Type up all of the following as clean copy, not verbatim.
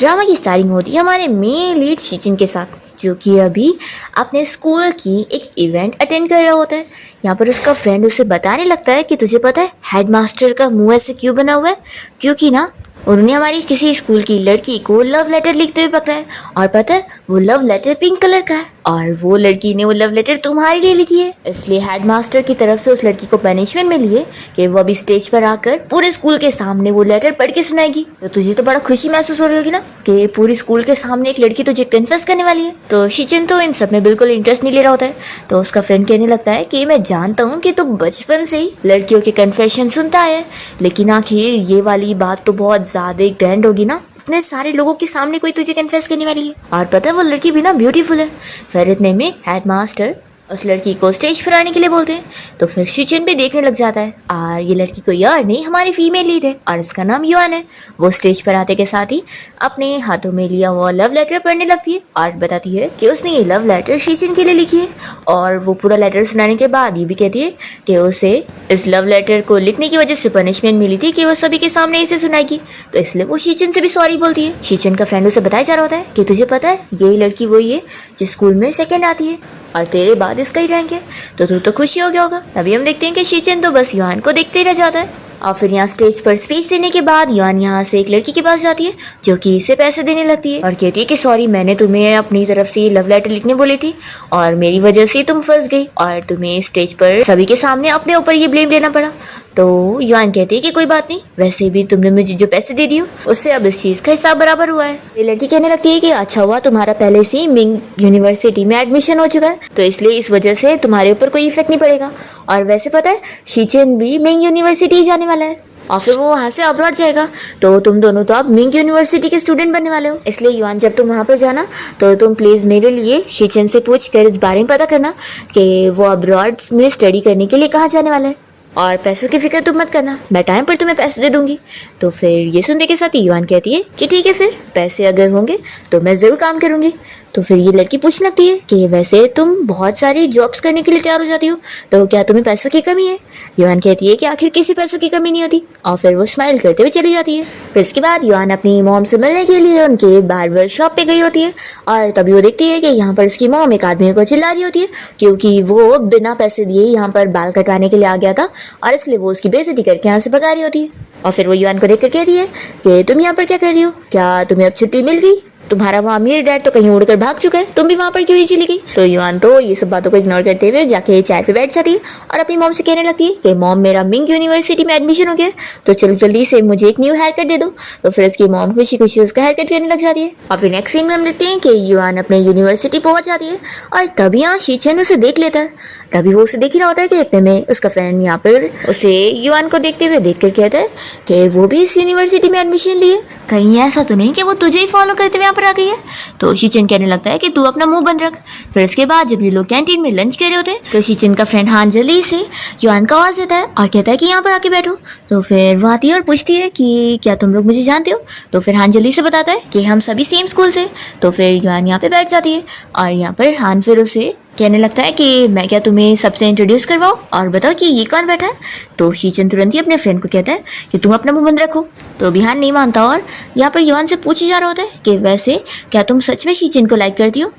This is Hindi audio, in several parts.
ड्रामा की स्टार्टिंग होती है हमारे मेन लीड शीचिन के साथ, जो कि अभी अपने स्कूल की एक इवेंट अटेंड कर रहा होता है। यहाँ पर उसका फ्रेंड उसे बताने लगता है कि तुझे पता है हेडमास्टर का मुंह ऐसे क्यों बना हुआ है, क्योंकि ना उन्होंने हमारी किसी स्कूल की लड़की को लव लेटर लिखते हुए पकड़ा है, और पता है वो लव लेटर पिंक कलर का है, और वो लड़की ने वो लव लेटर तुम्हारे लिए लिखी है। इसलिए हेडमास्टर की तरफ से उस लड़की को पनिशमेंट मिली है कि वो अभी स्टेज पर आकर पूरे स्कूल के सामने वो लेटर पढ़ के सुनाएगी। तो तुझे तो बड़ा खुशी महसूस हो रही होगी ना कि पूरी स्कूल के सामने एक लड़की तुझे कन्फेस करने वाली है। तो शीचिन तो इन सब में बिल्कुल इंटरेस्ट नहीं ले रहा होता है। तो उसका फ्रेंड कहने लगता है कि मैं जानता हूँ कि तू बचपन से ही लड़कियों के कन्फेशन सुनता है, लेकिन आखिर ये वाली बात तो बहुत ज्यादा ग्रैंड होगी ना, इतने सारे लोगों के सामने कोई तुझे कन्फेस करने वाली है। और पता है वो लड़की भी ना ब्यूटीफुल है। फिर इतने में हेडमास्टर उस लड़की को स्टेज पर आने के लिए बोलते हैं। तो फिर शीचिन भी देखने लग जाता है, और ये लड़की कोई और नहीं हमारी फीमेल लीड है, और इसका नाम युआन है। वो स्टेज पर आते के साथ ही अपने हाथों में लिया वो लव लेटर पढ़ने लगती है और बताती है कि उसने ये लव लेटर शीचिन के लिए लिखी है। और वो पूरा लेटर सुनाने के बाद ये भी कहती है कि उसे इस लव लेटर को लिखने की वजह से पनिशमेंट मिली थी कि वो सभी के सामने इसे सुनाएगी, तो इसलिए वो शीचिन से भी सॉरी बोलती है। शीचिन का फ्रेंड उसे बताया जा रहा होता है कि तुझे पता है यही लड़की वही है जिस स्कूल में सेकेंड आती है, और तेरे बाद इसका ही रैंक है, तो तू तो खुशी हो गया होगा। तभी हम देखते हैं कि शीचिन तो बस युआन को देखते ही रह जाता है। और फिर यहाँ स्टेज पर स्पीच देने के बाद युआन यहाँ से एक लड़की के पास जाती है जो कि इसे पैसे देने लगती है और कहती है कि सॉरी, मैंने तुम्हें अपनी तरफ से लव लेटर लिखने बोली थी और मेरी वजह से तुम फंस गई और तुम्हें स्टेज पर सभी के सामने अपने ऊपर ये ब्लेम लेना पड़ा। तो युआन कहती है कि कोई बात नहीं, वैसे भी तुमने मुझे जो पैसे दे दिए उससे अब इस चीज का हिसाब बराबर हुआ है। ये लड़की कहने लगती है कि अच्छा हुआ तुम्हारा पहले से ही मिंग यूनिवर्सिटी में एडमिशन हो चुका है, तो इसलिए इस वजह से तुम्हारे ऊपर कोई इफेक्ट नहीं पड़ेगा। और वैसे पता है शीचिन भी मिंग यूनिवर्सिटी जाने वाला है और फिर वो वहाँ से अब्रॉड जाएगा, तो तुम दोनों तो अब मिंग यूनिवर्सिटी के स्टूडेंट बनने वाले हो। इसलिए युआन जब तुम वहाँ पर जाना तो तुम प्लीज़ मेरे लिए शीचिन से पूछ कर इस बारे में पता करना कि वो अब्रॉड में स्टडी करने के लिए कहाँ जाने वाला है, और पैसों की फिक्र तुम मत करना, मैं टाइम पर तुम्हें पैसे दे दूंगी। तो फिर ये सुनने के साथ ही युआन कहती है कि ठीक है, फिर पैसे अगर होंगे तो मैं ज़रूर काम करूंगी। तो फिर ये लड़की पूछने लगती है कि वैसे तुम बहुत सारी जॉब्स करने के लिए तैयार हो जाती हो, तो क्या तुम्हें पैसों की कमी है? युआन कहती है कि आखिर किसी पैसों की कमी नहीं होती, और फिर वो स्माइल करते हुए चली जाती है। फिर इसके बाद युआन अपनी मॉम से मिलने के लिए उनके बार्बर शॉप पे गई होती है, और तभी वो देखती है कि यहाँ पर उसकी मॉम एक आदमी को चिल्ला रही होती है क्योंकि वो बिना पैसे दिए यहाँ पर बाल कटवाने के लिए आ गया था, और इसलिए वो उसकी बेइज्जती करके यहाँ से भगा रही होती है। और फिर वो युआन को देखकर कहती है कि तुम यहाँ पर क्या कर रही हो, क्या तुम्हें अब छुट्टी मिल गई? तुम्हारा वो अमीर डैड तो कहीं उड़कर भाग चुका है, तुम भी वहाँ पर क्यों ही चली गई? तो युआन तो ये सब बातों को इग्नोर करते हुए जाके चेयर पे बैठ जाती है और अपनी मॉम से कहने लगती है कि मॉम, मेरा मिंग यूनिवर्सिटी में एडमिशन हो गया, तो चलो जल्दी से मुझे एक न्यू हेयर कट दे दो। तो फिर उसकी मॉम खुशी खुशी उसका हेयर कट करने लग जाती है। और फिर नेक्स्ट सीन में हम देखते हैं कि युआन अपने यूनिवर्सिटी पहुंच जाती है, और तभी यहाँ शीचिन उसे देख लेता है। तभी वो उसे देख ही रहा होता है कि इतने में उसका फ्रेंड यहाँ पर उसे युआन को देखते हुए देख कर कहता है कि वो भी इस यूनिवर्सिटी में एडमिशन लिए, कहीं ऐसा तो नहीं कि वो तुझे ही फॉलो करते हुए यहाँ पर आ गई है। तो शीचिन कहने लगता है कि तू अपना मुंह बंद रख। फिर इसके बाद जब ये लोग कैंटीन में लंच कर रहे होते हैं तो शीचिन का फ्रेंड हांजली से युआन का आवाज देता है और कहता है कि यहाँ पर आके बैठो। तो फिर वो आती है और पूछती है कि क्या तुम लोग मुझे जानते हो? तो फिर हांजली से बताता है कि हम सभी सेम स्कूल से। तो फिर युआन यहाँ पे बैठ जाती है, और यहाँ पर हान फिर उसे कहने लगता है कि मैं क्या तुम्हें सबसे इंट्रोड्यूस करवाऊँ और बताओ कि ये कौन बैठा है? तो शीचिन तुरंत ही अपने फ्रेंड को कहता है कि तुम अपना मुंह बंद रखो। तो बिहान नहीं मानता, और यहाँ पर युआन से पूछी जा रहा होता है कि वैसे क्या तुम सच में शीचिन को लाइक करती हो?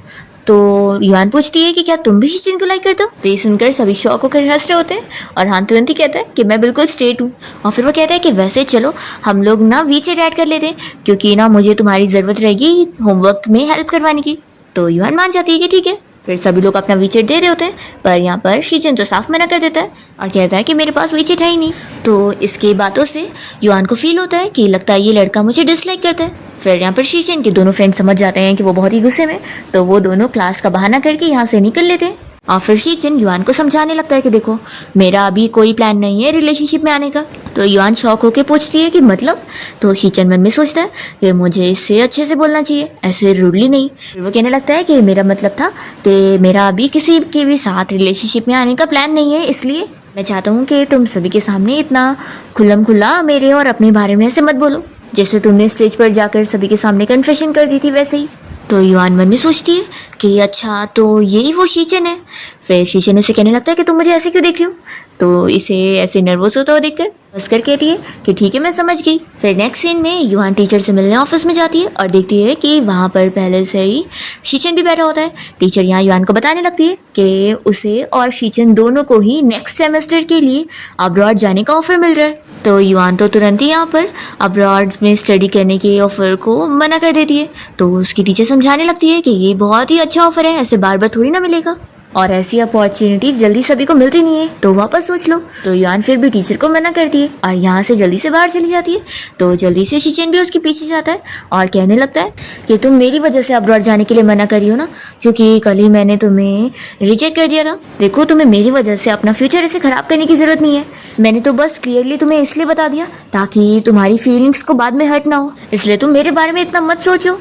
तो युआन पूछती है कि क्या तुम भी शीचिन को लाइक करते हो? तो ये सुनकर सभी शौक होकर हंस रहे होते हैं, और हान तुरंत ही कहता है कि मैं बिल्कुल स्ट्रेट हूँ। और फिर वो कहता है कि वैसे चलो हम लोग ना वीचेट ऐड कर लेते हैं, क्योंकि ना मुझे तुम्हारी ज़रूरत रहेगी होमवर्क में हेल्प करवाने की। तो युआन मान जाती है कि ठीक है। फिर सभी लोग अपना वीचेट दे रहे होते हैं, पर यहाँ पर शीचिन तो साफ मना कर देता है और कहता है कि मेरे पास वीचेट है ही नहीं। तो इसकी बातों से युआन को फील होता है कि लगता है ये लड़का मुझे डिसलाइक करता है। फिर यहाँ पर शीचिन के दोनों फ्रेंड समझ जाते हैं कि वो बहुत ही गुस्से में, तो वो दोनों क्लास का बहाना करके यहाँ से निकल लेते हैं। और फिर शीचिन युआन को समझाने लगता है कि देखो, मेरा अभी कोई प्लान नहीं है रिलेशनशिप में आने का। तो युआन शॉक होकर पूछती है कि मतलब? तो शीचिन मन में सोचता है कि मुझे इससे अच्छे से बोलना चाहिए, ऐसे रूडली नहीं। फिर वो कहने लगता है कि मेरा मतलब था कि मेरा अभी किसी के भी साथ रिलेशनशिप में आने का प्लान नहीं है, इसलिए मैं चाहता हूँ कि तुम सभी के सामने इतना खुल्लम खुल्ला मेरे और अपने बारे में ऐसे मत बोलो, जैसे तुमने स्टेज पर जाकर सभी के सामने कन्फेशन कर दी थी वैसे ही। तो युआन मन में सोचती है कि अच्छा तो यही वो शीचन है। फिर शीचन उसे कहने लगता है कि तुम मुझे ऐसे क्यों देख रही हो। तो इसे ऐसे नर्वस होता हुआ देखकर हंसकर कहती है कि ठीक है मैं समझ गई। फिर नेक्स्ट सीन में युआन टीचर से मिलने ऑफिस में जाती है और देखती है कि वहाँ पर पहले से ही शीचन भी बैठा होता है। टीचर यहाँ युआन को बताने लगती है कि उसे और शीचन दोनों को ही नेक्स्ट सेमेस्टर के लिए अब्रॉड जाने का ऑफर मिल रहा है। तो युआन तो तुरंत ही यहाँ पर अब्रॉड में स्टडी करने के ऑफर को मना कर देती है। तो उसकी टीचर समझाने लगती है कि ये बहुत ही अच्छा ऑफर है, ऐसे बार बार थोड़ी ना मिलेगा और ऐसी अपॉर्चुनिटीज जल्दी सभी को मिलती नहीं है, तो वापस सोच लो। तो युआन फिर भी टीचर को मना करती है और यहाँ से जल्दी से बाहर चली जाती है। तो जल्दी से शीचन भी उसके पीछे जाता है और कहने लगता है कि तुम मेरी वजह से अब्रॉड जाने के लिए मना करी हो ना, क्योंकि कल ही मैंने तुम्हें रिजेक्ट कर दिया था। देखो तुम्हें मेरी वजह से अपना फ्यूचर ऐसे खराब करने की जरूरत नहीं है। मैंने तो बस क्लियरली तुम्हें इसलिए बता दिया ताकि तुम्हारी फीलिंग्स को बाद में हर्ट ना हो, इसलिए तुम मेरे बारे में इतना मत सोचो।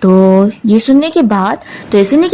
तो ये सुनने के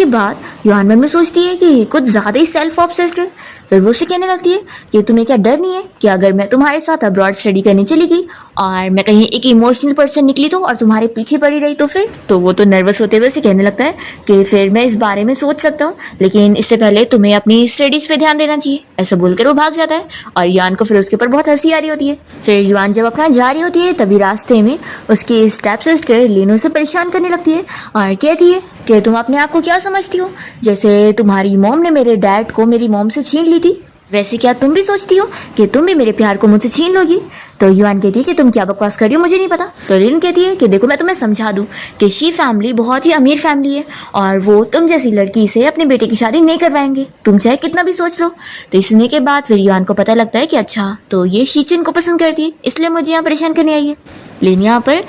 बाद युआन मन में सोचती है कि कुछ ज़्यादा ही सेल्फ ऑब्सेस्ड है। फिर वो उसे कहने लगती है कि तुम्हें क्या डर नहीं है कि अगर मैं तुम्हारे साथ अब्रॉड स्टडी करने चली गई और मैं कहीं एक इमोशनल पर्सन निकली तो और तुम्हारे पीछे पड़ी रही तो फिर। तो वो तो नर्वस होते हुए उसे कहने लगता है कि फिर मैं इस बारे में सोच सकता हूँ, लेकिन इससे पहले तुम्हें अपनी स्टडीज़ पे ध्यान देना चाहिए। ऐसा बोलकर वो भाग जाता है और युआन को फिर उसके ऊपर बहुत हंसी आ रही होती है। फिर युआन जब अपना जा रही होती है तभी रास्ते में उसकी स्टेप सिस्टर लिनो से परेशान करने लगती है और कहती है कि तुम अपने आप को क्या समझती हो, जैसे तुम्हारी मॉम ने मेरे डैड को मेरी मॉम से छीन ली थी, वैसे क्या तुम भी सोचती हो कि तुम भी मेरे प्यार को मुझसे छीन लोगी। तो युआन कहती है कि तुम क्या बकवास कर रही हो, मुझे नहीं पता। तो लिन कहती है कि देखो मैं तुम्हें समझा दूं कि शी फैमिली बहुत ही अमीर फैमिली है और वो तुम जैसी लड़की से अपने बेटे की शादी नहीं करवाएंगे, तुम चाहे कितना भी सोच लो। तो सुनने के बाद फिर युआन को पता लगता है कि अच्छा तो ये शीचन को पसंद करती है, इसलिए मुझे यहाँ परेशान करने आई है। लिन यहाँ पर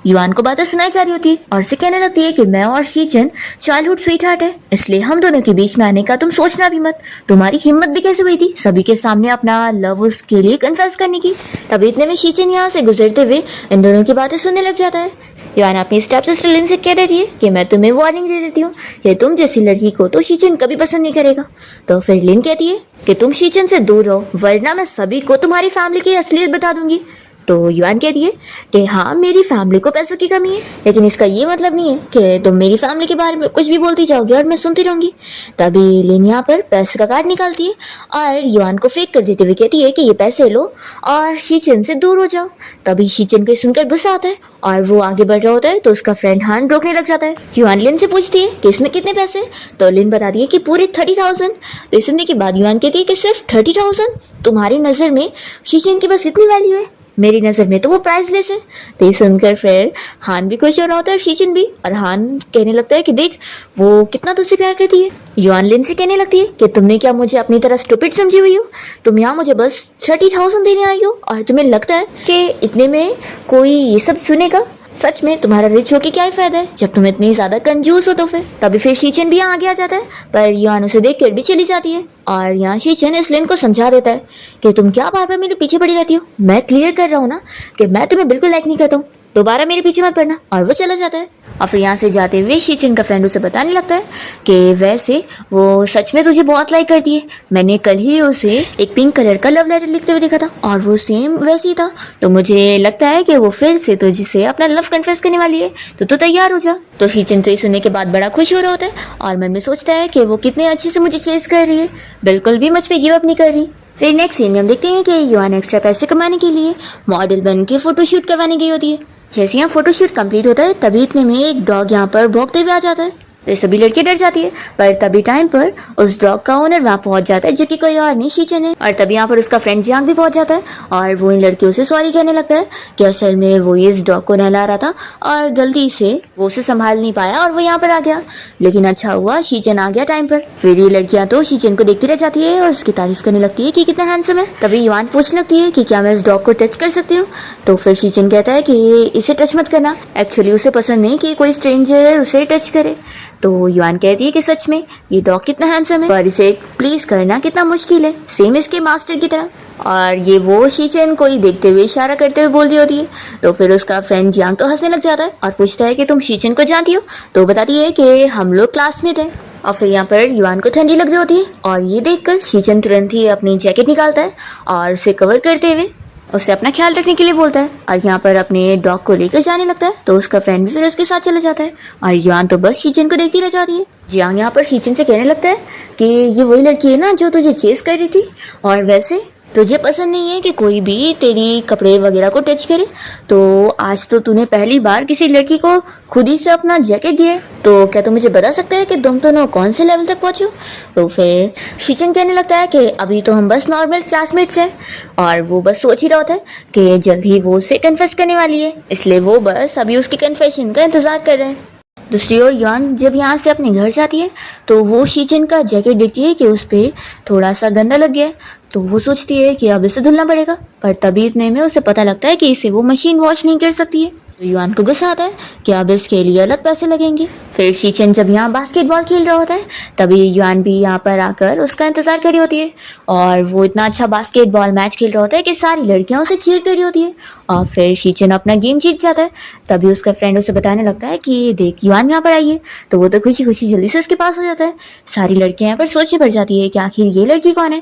युआन को बातें सुनाई जा रही होती है और उसे कहने लगती है कि मैं और शीचन चाइल्डहुड स्वीट हार्ट है, इसलिए हम दोनों के बीच में आने का तुम सोचना भी मत। तुम्हारी हिम्मत भी कैसे हुई थी सभी के सामने अपना लव उसके लिए कन्फेस करने की। तभी इतने में शीचन यहाँ से गुजरते हुए इन दोनों की बातें सुनने लग जाता है। युआन अपनी स्टेप सिस्टर लिन से कह देती है कि मैं तुम्हें वार्निंग दे देती हूँ कि तुम जैसी लड़की को तो शीचन कभी पसंद नहीं करेगा। तो फिर लिन कहती है कि तुम शीचन से दूर रहो वरना मैं सभी को तुम्हारी फैमिली की असलियत बता दूंगी। तो युआन कहती है कि हाँ मेरी फैमिली को पैसों की कमी है, लेकिन इसका ये मतलब नहीं है कि तुम मेरी फैमिली के बारे में कुछ भी बोलती जाओगी और मैं सुनती रहूंगी। तभी लिन यहाँ पर पैसे का कार्ड निकालती है और युआन को फेक कर देते हुए कहती है कि ये पैसे लो और शीचन से दूर हो जाओ। तभी शीचन को सुनकर गुस्सा आता है और वो आगे बढ़ रहा होता है तो उसका फ्रेंड हान रोकने लग जाता है। युआन लिन से पूछती है कि इसमें कितने पैसे, तो लिन बताती है कि पूरे 30,000। तो सुनने के बाद युआन कहती है कि सिर्फ 30,000? तुम्हारी नज़र में शीचन की बस इतनी वैल्यू है, मेरी नज़र में तो वो प्राइसलेस है। तो ये सुनकर फिर हान भी खुश हो रहा होता है और शीचन भी, और हान कहने लगता है कि देख वो कितना तुझसे प्यार करती है। युआन लिन से कहने लगती है कि तुमने क्या मुझे अपनी तरह स्टूपिड समझी हुई हो, तुम यहाँ मुझे बस 30,000 देने आई हो और तुम्हें लगता है कि इतने में कोई ये सब सुनेगा। सच में तुम्हारा रिच होके क्या ही फायदा है जब तुम इतनी ज्यादा कंजूस हो। तो तभी फिर शीचन भी यहाँ आगे आ जाता है, पर युआन उसे देख कर भी चली जाती है और यहाँ शीचन इस लिन को समझा देता है कि तुम क्या बार बार मेरे पीछे पड़ी रहती हो, मैं क्लियर कर रहा हूँ ना कि मैं तुम्हें बिल्कुल लाइक नहीं करता हूँ, दोबारा मेरे पीछे मत पड़ना। और वो चला जाता है और फिर यहाँ से जाते हुए शीचन का फ्रेंड उसे बताने लगता है कि वैसे वो सच में तुझे बहुत लाइक करती है, मैंने कल ही उसे एक पिंक कलर का लव लेटर लिखते हुए देखा था और वो सेम वैसे ही था, तो मुझे लगता है कि वो फिर से तुझसे अपना लव कन्फेस करने वाली है, तो तू तैयार हो जा। तो शीचन तो ये सुनने के बाद बड़ा खुश हो रहा होता है और मन में सोचता है कि वो कितने अच्छे से मुझे चेस कर रही है, बिल्कुल भी मुझ पर गिव अप नहीं कर रही। फिर नेक्स्ट सीन में हम देखते हैं कि युआन एक्स्ट्रा पैसे कमाने के लिए मॉडल बन के फोटोशूट करवाने गई होती है। जैसे यहाँ फोटोशूट कंप्लीट होता है तभी इतने में एक डॉग यहाँ पर भौंकते हुए आ जाता है। तो सभी लड़कियां डर जाती है, पर तभी टाइम पर उस डॉग का ओनर वहाँ पहुंच जाता है जो कि कोई और नहीं शीचन है। और तभी यहाँ पर उसका फ्रेंड जियांग भी पहुंच जाता है और वो इन लड़कियों से सॉरी कहने लगता है कि असल में वो इस डॉग को नहला रहा था और गलती से वो उसे संभाल नहीं पाया और वो यहाँ पर आ गया, लेकिन अच्छा हुआ शीचन आ गया टाइम पर। फिर ये लड़कियां तो शीचन को देखती रह जाती है और उसकी तारीफ करने लगती है कि कितना हैंडसम है। तभी युआन पूछने लगती है कि क्या मैं इस डॉग को टच कर सकती हूँ, तो फिर शीचन कहता है कि इसे टच मत करना, एक्चुअली उसे पसंद नहीं कि कोई स्ट्रेंजर उसे टच करे। तो युआन कहती है कि सच में ये डॉग कितना हैंडसम है, पर इसे प्लीज करना कितना मुश्किल है, सेम इसके मास्टर की तरह। और ये वो शीचन को ही देखते हुए इशारा करते हुए बोल रही होती है। तो फिर उसका फ्रेंड जियांग तो हंसने लग जाता है और पूछता है कि तुम शीचन को जानती हो, तो बताती है कि हम लोग क्लासमेट हैं। और फिर यहाँ पर युआन को ठंडी लग रही होती है और ये देखकर शीचन तुरंत ही अपनी जैकेट निकालता है और उसे कवर करते हुए उसे अपना ख्याल रखने के लिए बोलता है और यहाँ पर अपने डॉग को लेकर जाने लगता है। तो उसका फ्रेंड भी फिर उसके साथ चला जाता है और युआन तो बस शीचन को देखती रह जाती है। जियांग यहाँ पर शीचन से कहने लगता है कि ये वही लड़की है ना जो तुझे चेस कर रही थी, और वैसे तुझे पसंद नहीं है कि कोई भी तेरी कपड़े वगैरह को टच करे, तो आज तो तूने पहली बार किसी लड़की को खुद ही से अपना जैकेट दिया, तो क्या तू मुझे बता सकता है कि तुम दोनों कौन से लेवल तक पहुँचे हो। तो फिर शीचन कहने लगता है कि अभी तो हम बस नॉर्मल क्लासमेट्स हैं, और वो बस सोच ही रहा होता है कि जल्द ही वो उससे कन्फेस करने वाली है, इसलिए वो बस अभी उसकी कन्फेशन का इंतज़ार कर रहे हैं। दूसरी ओर युआन जब यहाँ से अपने घर जाती है तो वो शीचन का जैकेट देखती है कि उस पर थोड़ा सा गंदा लग गया है, तो वो सोचती है कि अब इसे धुलना पड़ेगा, पर तभी इतने में उसे पता लगता है कि इसे वो मशीन वॉश नहीं कर सकती है। तो युआन को गुस्सा आता है कि अब इसके लिए अलग पैसे लगेंगे। फिर शीचन जब यहाँ बास्केटबॉल खेल रहा होता है तभी युआन भी यहाँ पर आकर उसका इंतज़ार कर रही होती है, और वो इतना अच्छा बास्केटबॉल मैच खेल रहा होता है कि सारी लड़कियाँ उसे चीयर कर रही होती है, और फिर शीचन अपना गेम जीत जाता है। तभी उसका फ्रेंड उसे बताने लगता है कि देख युआन यहाँ पर आई है, तो वो तो खुशी खुशी जल्दी से उसके पास हो जाता है। सारी लड़कियाँ यहाँ पर सोचने पड़ जाती है कि आखिर ये लड़की कौन है।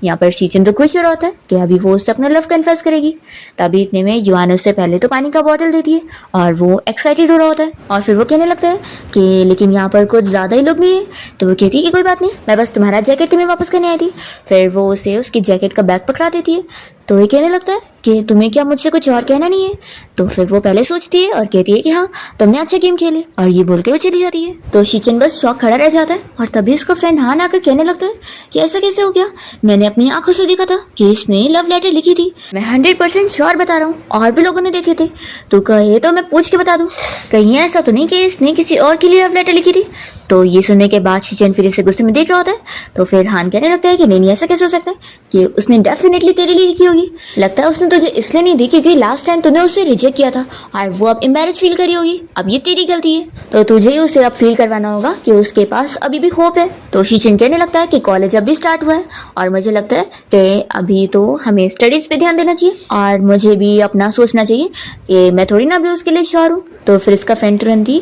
यहाँ पर शीचन तो खुश हो रहा होता है कि अभी वो उससे अपना लव कन्फेस करेगी। तभी इतने में युआन उससे पहले तो पानी का बॉटल देती है और वो एक्साइटेड हो रहा होता है, और फिर वो कहने लगता है कि लेकिन यहाँ पर कुछ ज़्यादा ही लोग नहीं है। तो वो कहती है कि कोई बात नहीं, मैं बस तुम्हारा जैकेट तुम्हें वापस करने आई थी। फिर वो उसे उसकी जैकेट का बैग पकड़ा देती है। तो ये कहने लगता है कि तुम्हें क्या मुझसे कुछ और कहना नहीं है। तो फिर वो पहले सोचती है और कहती है कि हाँ तुमने अच्छा गेम खेले, और ये बोल के वो चली जाती है। तो शीचन बस शौक खड़ा रह जाता है, और तभी उसका फ्रेंड हाँ आकर कहने लगता है कि ऐसा कैसे हो गया, मैंने अपनी आंखों से देखा था कि इसने लव लेटर लिखी थी, मैं 100% श्योर बता रहा हूँ, और भी लोगों ने देखे थे। तो कहे तो मैं पूछ के बता दूँ, कहीं ऐसा तो नहीं कि इसने किसी और के लिए लव लेटर लिखी थी। तो ये सुनने के बाद शीचन फिर इसे गुस्से में देख रहा होता है। तो फिर हान कहने लगता है कि नहीं ऐसा कैसे हो सकता है, कि उसने डेफिनेटली तेरे लिए लिखी होगी, लगता है उसने तुझे इसलिए नहीं दी क्योंकि लास्ट टाइम तूने उसे रिजेक्ट किया था और वो अब एम्बैरेस फील करी होगी, अब ये तेरी गलती है, तो तुझे ही उसे अब फील करवाना होगा कि उसके पास अभी भी होप है। तो शीचन कहने लगता है कि कॉलेज अभी स्टार्ट हुआ है और मुझे लगता है कि अभी तो हमें स्टडीज़ पे ध्यान देना चाहिए, और मुझे भी अपना सोचना चाहिए कि मैं थोड़ी ना अभी उसके लिए श्योर हूँ। तो फिर इसका फ्रेंड तुरंत ही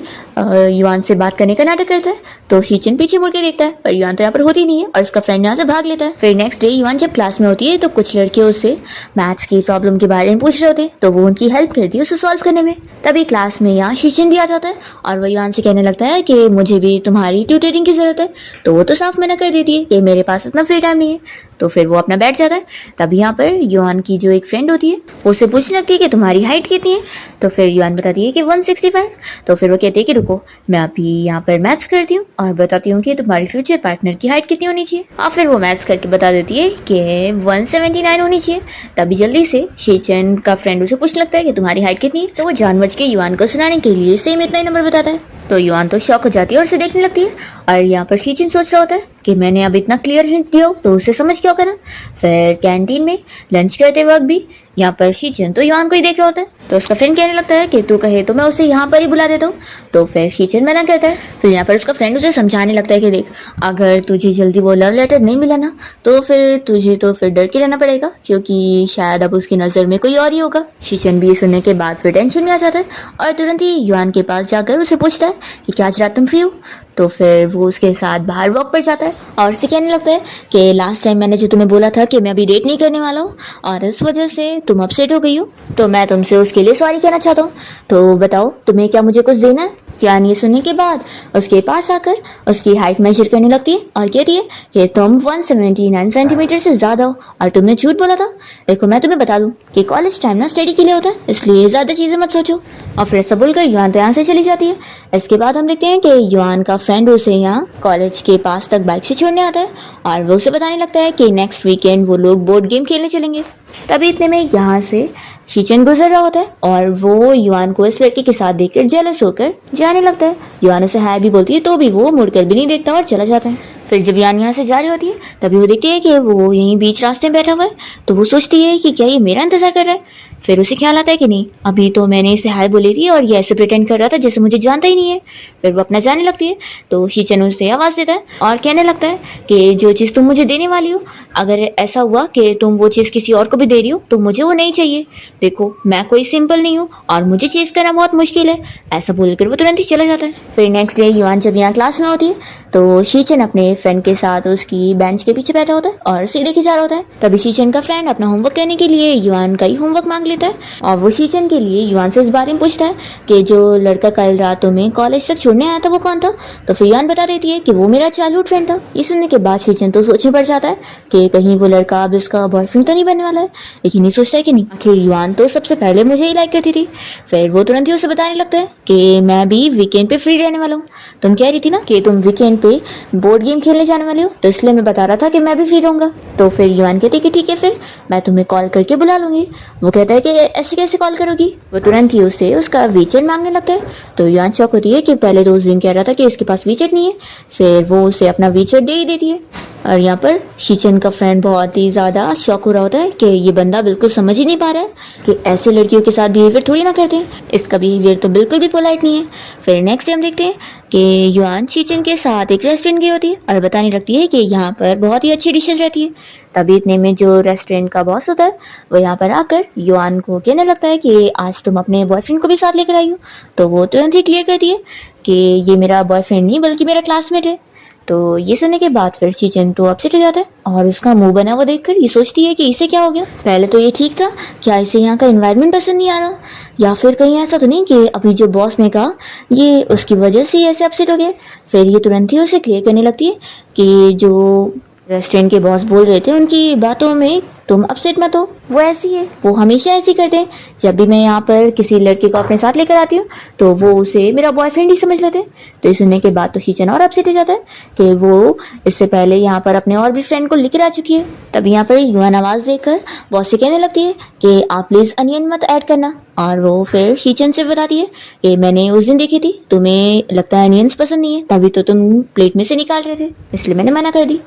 युआन से बात करने का नाटक करता है। तो शीचन पीछे मुड़ के देखता है, पर युआन तो यहाँ पर होती नहीं है, और इसका फ्रेंड यहाँ से भाग लेता है। फिर नेक्स्ट डे युआन जब क्लास में होती है तो कुछ लड़कियों उससे मैथ्स की प्रॉब्लम के बारे में पूछ रहे होते हैं, तो वो उनकी हेल्प करती है उसे सॉल्व करने में। तभी क्लास में यहाँ शीचन भी आ जाता है, और वो युआन से कहने लगता है कि मुझे भी तुम्हारी ट्यूटरिंग की ज़रूरत है। तो वो तो साफ मना कर देती है कि मेरे पास इतना फ्री टाइम नहीं है। तो फिर वो अपना बैठ जाता है। तभी यहाँ पर युआन की जो एक फ्रेंड होती है वो उसे पूछने लगती है कि तुम्हारी हाइट कितनी है। तो फिर युआन बताती है कि 165। तो फिर वो कहती है कि रुको मैं अभी यहाँ पर मैथ्स करती हूँ और बताती हूँ कि तुम्हारी फ्यूचर पार्टनर की हाइट कितनी होनी चाहिए, और फिर वो मैथ्स करके बता देती है कि 179 होनी चाहिए। तभी जल्दी से शीचन का फ्रेंड उसे पूछने लगता है कि तुम्हारी हाइट कितनी है। तो वो जानबूझ के युआन को सुनाने के लिए सेम इतना ही नंबर बताता है। तो युआन तो शॉक हो जाती है और उसे देखने लगती है, और यहाँ पर शीचन सोच रहा होता है कि मैंने अब इतना क्लियर हिंट दिया तो उसे समझ क्या करना। फिर कैंटीन में लंच करते वक्त भी यहाँ पर शीचन तो युआन को ही देख रहा होता है। तो उसका फ्रेंड कहने लगता है कि तू कहे तो मैं उसे यहाँ पर ही बुला देता हूँ। तो फिर शीचन मना करता है। फिर यहाँ पर उसका फ्रेंड उसे समझाने लगता है कि देख अगर तुझे जल्दी वो लव लेटर नहीं मिला ना तो फिर तुझे तो फिर डर के रहना पड़ेगा, क्योंकि शायद अब उसकी नज़र में कोई और ही होगा। शीचन भी ये सुनने के बाद फिर टेंशन में आ जाता है, और तुरंत ही युआन के पास जाकर उसे पूछता है कि क्या आज रात तुम फ्री हो। तो फिर वो उसके साथ बाहर वॉक पर जाता है और उसे कहने लगता है कि लास्ट टाइम मैंने जो तुम्हें बोला था कि मैं अभी डेट नहीं करने वाला हूँ और इस वजह से तुम अपसेट हो गई हो, तो मैं तुमसे उसके लिए सॉरी कहना चाहता हूँ। तो बताओ तुम्हें क्या मुझे कुछ देना है। यानी ये सुनने के बाद उसके पास आकर उसकी हाइट मेजर करने लगती है और कहती है कि तुम 179 सेंटीमीटर से ज़्यादा हो और तुमने झूठ बोला था। देखो मैं तुम्हें बता दूं कि कॉलेज टाइम ना स्टडी के लिए होता है, इसलिए ज़्यादा चीज़ें मत सोचो। और फिर ऐसा बोलकर युआन तो यहाँ से चली जाती है। इसके बाद हम देखते हैं कि युआन का फ्रेंड उसे यहाँ कॉलेज के पास तक बाइक से छोड़ने आता है और वो उसे बताने लगता है कि नेक्स्ट वीकेंड वो लोग बोर्ड गेम खेलने चलेंगे। तभी इतने में यहाँ से शीचन गुजर रहा होता है और वो युआन को इस लड़के के साथ देखकर जेलस होकर जाने लगता है। युआन उसे हाय भी बोलती है तो भी वो मुड़कर भी नहीं देखता और चला जाता है। फिर जब युआन यहाँ से जा रही होती है तभी वो देखती है कि वो यहीं बीच रास्ते में बैठा हुआ है। तो वो सोचती है कि क्या ये मेरा इंतजार कर रहा है। फिर उसे ख्याल आता है कि नहीं, अभी तो मैंने इसे हाय बोली थी और ये ऐसे प्रिटेंड कर रहा था जैसे मुझे जानता ही नहीं है। फिर वो अपना जाने लगती है तो शीचन उसे आवाज़ देता है और कहने लगता है कि जो चीज़ तुम मुझे देने वाली हो, अगर ऐसा हुआ कि तुम वो चीज़ किसी और को भी दे रही हो तो मुझे वो नहीं चाहिए। देखो मैं कोई सिंपल नहीं हूँ और मुझे चीज़ करना बहुत मुश्किल है। ऐसा बोलकर वो तुरंत ही चला जाता है। फिर नेक्स्ट डे युआन जब यहाँ क्लास में होती है तो शीचन अपने फ्रेंड के साथ उसकी बेंच के पीछे बैठा होता है और सीधे की जा रहा होता है। तभी शीचन का फ्रेंड अपना होमवर्क करने के लिए युआन का ही होमवर्क मांग लेता है और वो शीचन के लिए युआन से इस बारे में पूछता है कि जो लड़का कल रातों में कॉलेज तक छोड़ने आया था वो कौन था। तो फिर युआन बता देती है कि वो मेरा चाइल्डहुड फ्रेंड था। ये सुनने के बाद शीचन तो सोचने पड़ जाता है कि कहीं वो लड़का अब इसका बॉयफ्रेंड तो नहीं बनने वाला है, लेकिन ये सोचता है कि नहीं, आखिर युआन तो सबसे पहले मुझे ही लाइक करती थी। फिर वो तुरंत ही उसे बताने लगता है कि मैं भी वीकेंड पे फ्री रहने वाला हूँ। तुम कह रही थी ना कि तुम वीकेंड पे बोर्ड गेम खेलने जाने वाले हो, तो इसलिए मैं बता रहा था कि मैं भी फ्री रहूंगा। तो फिर युआन कहती है कि ठीक है, फिर मैं तुम्हें कॉल करके बुला लूंगी। वो कहता है कि ऐसे कैसे कॉल करोगी। वो तुरंत ही उसे उसका वीचेट मांगने लगता है। तो युआन शॉक होती है कि पहले तो उस दिन कह रहा था कि इसके पास वीचेट नहीं है, फिर वो उसे अपना वीचेट दे ही देती है। और यहाँ पर शीचन का फ्रेंड बहुत ही ज़्यादा शॉक हो रहा होता है कि ये बंदा बिल्कुल समझ ही नहीं पा रहा है कि ऐसे लड़कियों के साथ बिहेवियर थोड़ी ना करते हैं, इसका बिहेवियर तो बिल्कुल भी पोलाइट नहीं है। फिर नेक्स्ट डे हम देखते हैं कि युआन शीचन के साथ एक रेस्टोरेंट गई होती है और बताने लगती है कि यहाँ पर बहुत ही अच्छी डिशेज रहती है। तभी इतने में जो रेस्टोरेंट का बॉस होता है वो यहाँ पर आकर युआन को कहने लगता है कि आज तुम अपने बॉयफ्रेंड को भी साथ लेकर आई हो। तो वो तुरंत ही क्लियर करती है कि ये मेरा बॉयफ्रेंड नहीं बल्कि मेरा क्लासमेट है। तो ये सुनने के बाद फिर शीचन तो अपसेट हो जाता है और उसका मुंह बना हुआ देखकर ये सोचती है कि इसे क्या हो गया। पहले तो ये ठीक था, क्या इसे यहाँ का एनवायरनमेंट पसंद नहीं आ रहा, या फिर कहीं ऐसा तो नहीं कि अभी जो बॉस ने कहा ये उसकी वजह से ऐसे अपसेट हो गया। फिर ये तुरंत ही उसे क्लियर करने लगती है कि जो रेस्टोरेंट के बॉस बोल रहे थे उनकी बातों में तुम अपसेट मत हो, वो ऐसी है, वो हमेशा ऐसी करते हैं। जब भी मैं यहाँ पर किसी लड़के को अपने साथ लेकर आती हूँ तो वो उसे मेरा बॉयफ्रेंड ही समझ लेते हैं। तो ये सुनने के बाद तो शीचन और अपसेट हो जाता है कि वो इससे पहले यहाँ पर अपने और भी फ्रेंड को लेकर आ चुकी है। तब यहाँ पर युआन आवाज़ देकर बॉस से कहने लगती है कि आप प्लीज़ अनियन मत ऐड करना। और वो फिर शीचन से बताती है कि मैंने उस दिन देखी थी, तुम्हें लगता है अनियंस पसंद नहीं है, तभी तो तुम प्लेट में से निकाल रहे थे, इसलिए मैंने मना कर दी।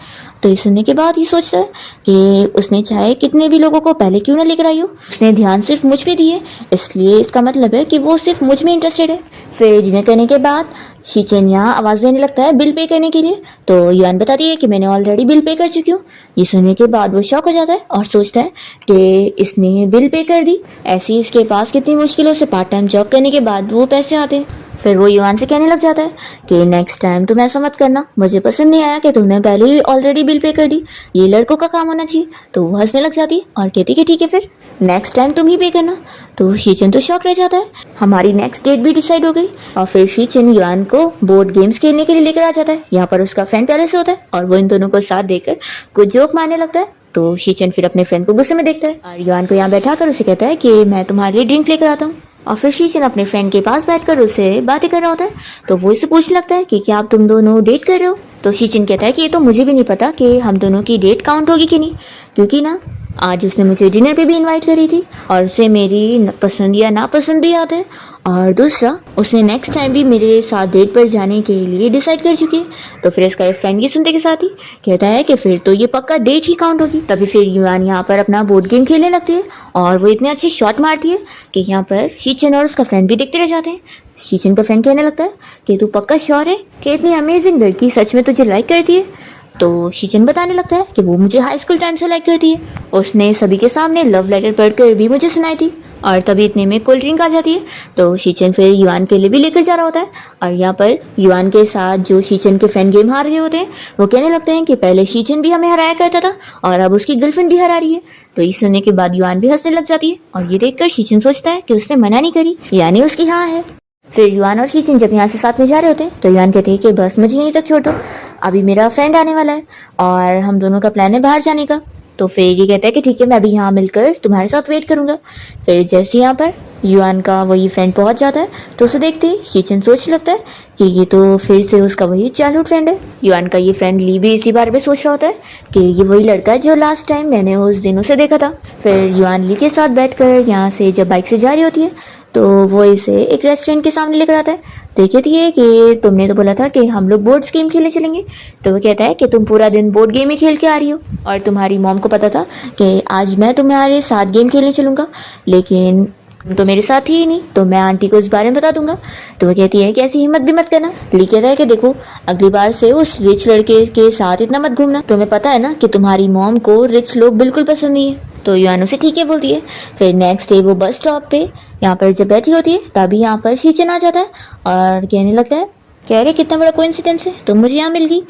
तो ये सुनने के बाद ये सोचता है कि उसने चाहे कितने भी लोगों को पहले क्यों ना लेकर आई हो, उसने ध्यान सिर्फ मुझ पे दी है, इसलिए इसका मतलब है कि वो सिर्फ मुझ में इंटरेस्टेड है। फिर डिनर करने के बाद शीचन यहाँ आवाज़ देने लगता है बिल पे करने के लिए। तो युआन बताती है कि मैंने ऑलरेडी बिल पे कर चुकी हूँ। ये सुनने के बाद वो शॉक हो जाता है और सोचता है कि इसने बिल पे कर दी, ऐसे ही इसके पास कितनी मुश्किलों से पार्ट टाइम जॉब करने के बाद वो पैसे आते हैं। फिर वो युआन से कहने लग जाता है कि नेक्स्ट टाइम तुम ऐसा मत करना, मुझे पसंद नहीं आया कि तुमने पहले ही ऑलरेडी बिल पे कर दी, ये लड़कों का काम होना चाहिए। तो वो हंसने लग जाती है और कहती कि ठीक है, फिर नेक्स्ट टाइम तुम ही पे करना। तो शीचन तो शॉक रह जाता है। हमारी नेक्स्ट डेट भी डिसाइड हो गई और फिर शीचन युआन को बोर्ड गेम्स खेलने के लिए लेकर आ जाता है। यहाँ पर उसका फ्रेंड पहले से होता है और वो इन दोनों को साथ देकर कुछ जोक मारने लगता है। तो शीचन फिर अपने फ्रेंड को गुस्से में देखता है और युआन को यहाँ बैठा कर उसे कहता है कि मैं तुम्हारे लिए ड्रिंक लेकर आता हूँ। और फिर शीचन अपने फ्रेंड के पास बैठकर उससे बातें कर रहा होता है। तो वो इससे पूछने लगता है कि क्या आप तुम दोनों डेट कर रहे हो। तो शीचन कहता है कि ये तो मुझे भी नहीं पता कि हम दोनों की डेट काउंट होगी कि नहीं, क्योंकि ना आज उसने मुझे डिनर पे भी इनवाइट करी थी और उसे मेरी पसंद या नापसंद भी याद है, और दूसरा उसने नेक्स्ट टाइम भी मेरे साथ डेट पर जाने के लिए डिसाइड कर चुकी है। तो फिर इसका फ्रेंड ये सुनते के साथ ही कहता है कि फिर तो ये पक्का डेट ही काउंट होगी। तभी फिर युआन यहाँ पर अपना बोर्ड गेम खेलने लगती है और वो इतने अच्छे शॉट मारती है कि यहाँ पर शीचन और उसका फ्रेंड भी देखते रह जाते हैं। शीचन का फ्रेंड कहने लगता है कि तू पक्का श्योर है कि इतनी अमेजिंग लड़की सच में तुझे लाइक करती है। तो शीचन बताने लगता है कि वो मुझे हाई स्कूल टाइम से लाइक करती है, उसने सभी के सामने लव लेटर पढ़कर भी मुझे सुनाई थी। और तभी इतने में कोल्ड ड्रिंक आ जाती है। तो शीचन फिर युआन के लिए भी लेकर जा रहा होता है और यहाँ पर युआन के साथ जो शीचन के फ्रेंड गेम हार रहे होते हैं वो कहने लगते हैं कि पहले शीचन भी हमें हराया करता था और अब उसकी गर्लफ्रेंड भी हरा रही है। तो ये सुनने के बाद युआन भी हंसने लग जाती है और ये देखकर शीचन सोचता है कि उसने मना नहीं करी, यानी उसकी हाँ है। फिर युआन और शीचन जब यहाँ से साथ में जा रहे होते हैं तो युआन कहते हैं कि बस मुझे यहीं तक छोड़ दो, अभी मेरा फ्रेंड आने वाला है और हम दोनों का प्लान है बाहर जाने का। तो फिर ये कहता है कि ठीक है, मैं भी यहाँ मिलकर तुम्हारे साथ वेट करूँगा। फिर जैसे यहाँ पर युआन का वही फ्रेंड पहुँच जाता है तो उसे देखते ही शीचन सोचने लगता है कि ये तो फिर से उसका वही चाइल्डहुड फ्रेंड है। युआन का ये फ्रेंड ली भी इसी बारे में सोच रहा होता है कि ये वही लड़का है जो लास्ट टाइम मैंने उस दिन उसे देखा था। फिर युआन ली के साथ बैठकर यहाँ से जब बाइक से जा रही होती है तो वो इसे एक रेस्टोरेंट के सामने लेकर आता है। तो ये कहती है कि तुमने तो बोला था कि हम लोग बोर्ड्स गेम खेलने चलेंगे। तो वो कहता है कि तुम पूरा दिन बोर्ड गेम ही खेल के आ रही हो और तुम्हारी मॉम को पता था कि आज मैं तुम्हारे साथ गेम खेलने चलूँगा, लेकिन तुम तो मेरे साथ ही नहीं, तो मैं आंटी को इस बारे में बता दूंगा। तो वो कहती है कि ऐसी हिम्मत भी मत करना। ली कहता है कि देखो अगली बार से उस रिच लड़के के साथ इतना मत घूमना, तुम्हें पता है ना कि तुम्हारी मॉम को रिच लोग बिल्कुल पसंद नहीं है। तो युआन उसे ठीक है बोलती है। फिर नेक्स्ट डे वो बस स्टॉप पे यहाँ पर जब बैठी होती है तभी यहाँ पर शीचन आ जाता है और कहने लगता है कह रहे कितना बड़ा कोइंसिडेंस है, तुम मुझे यहाँ मिल गई।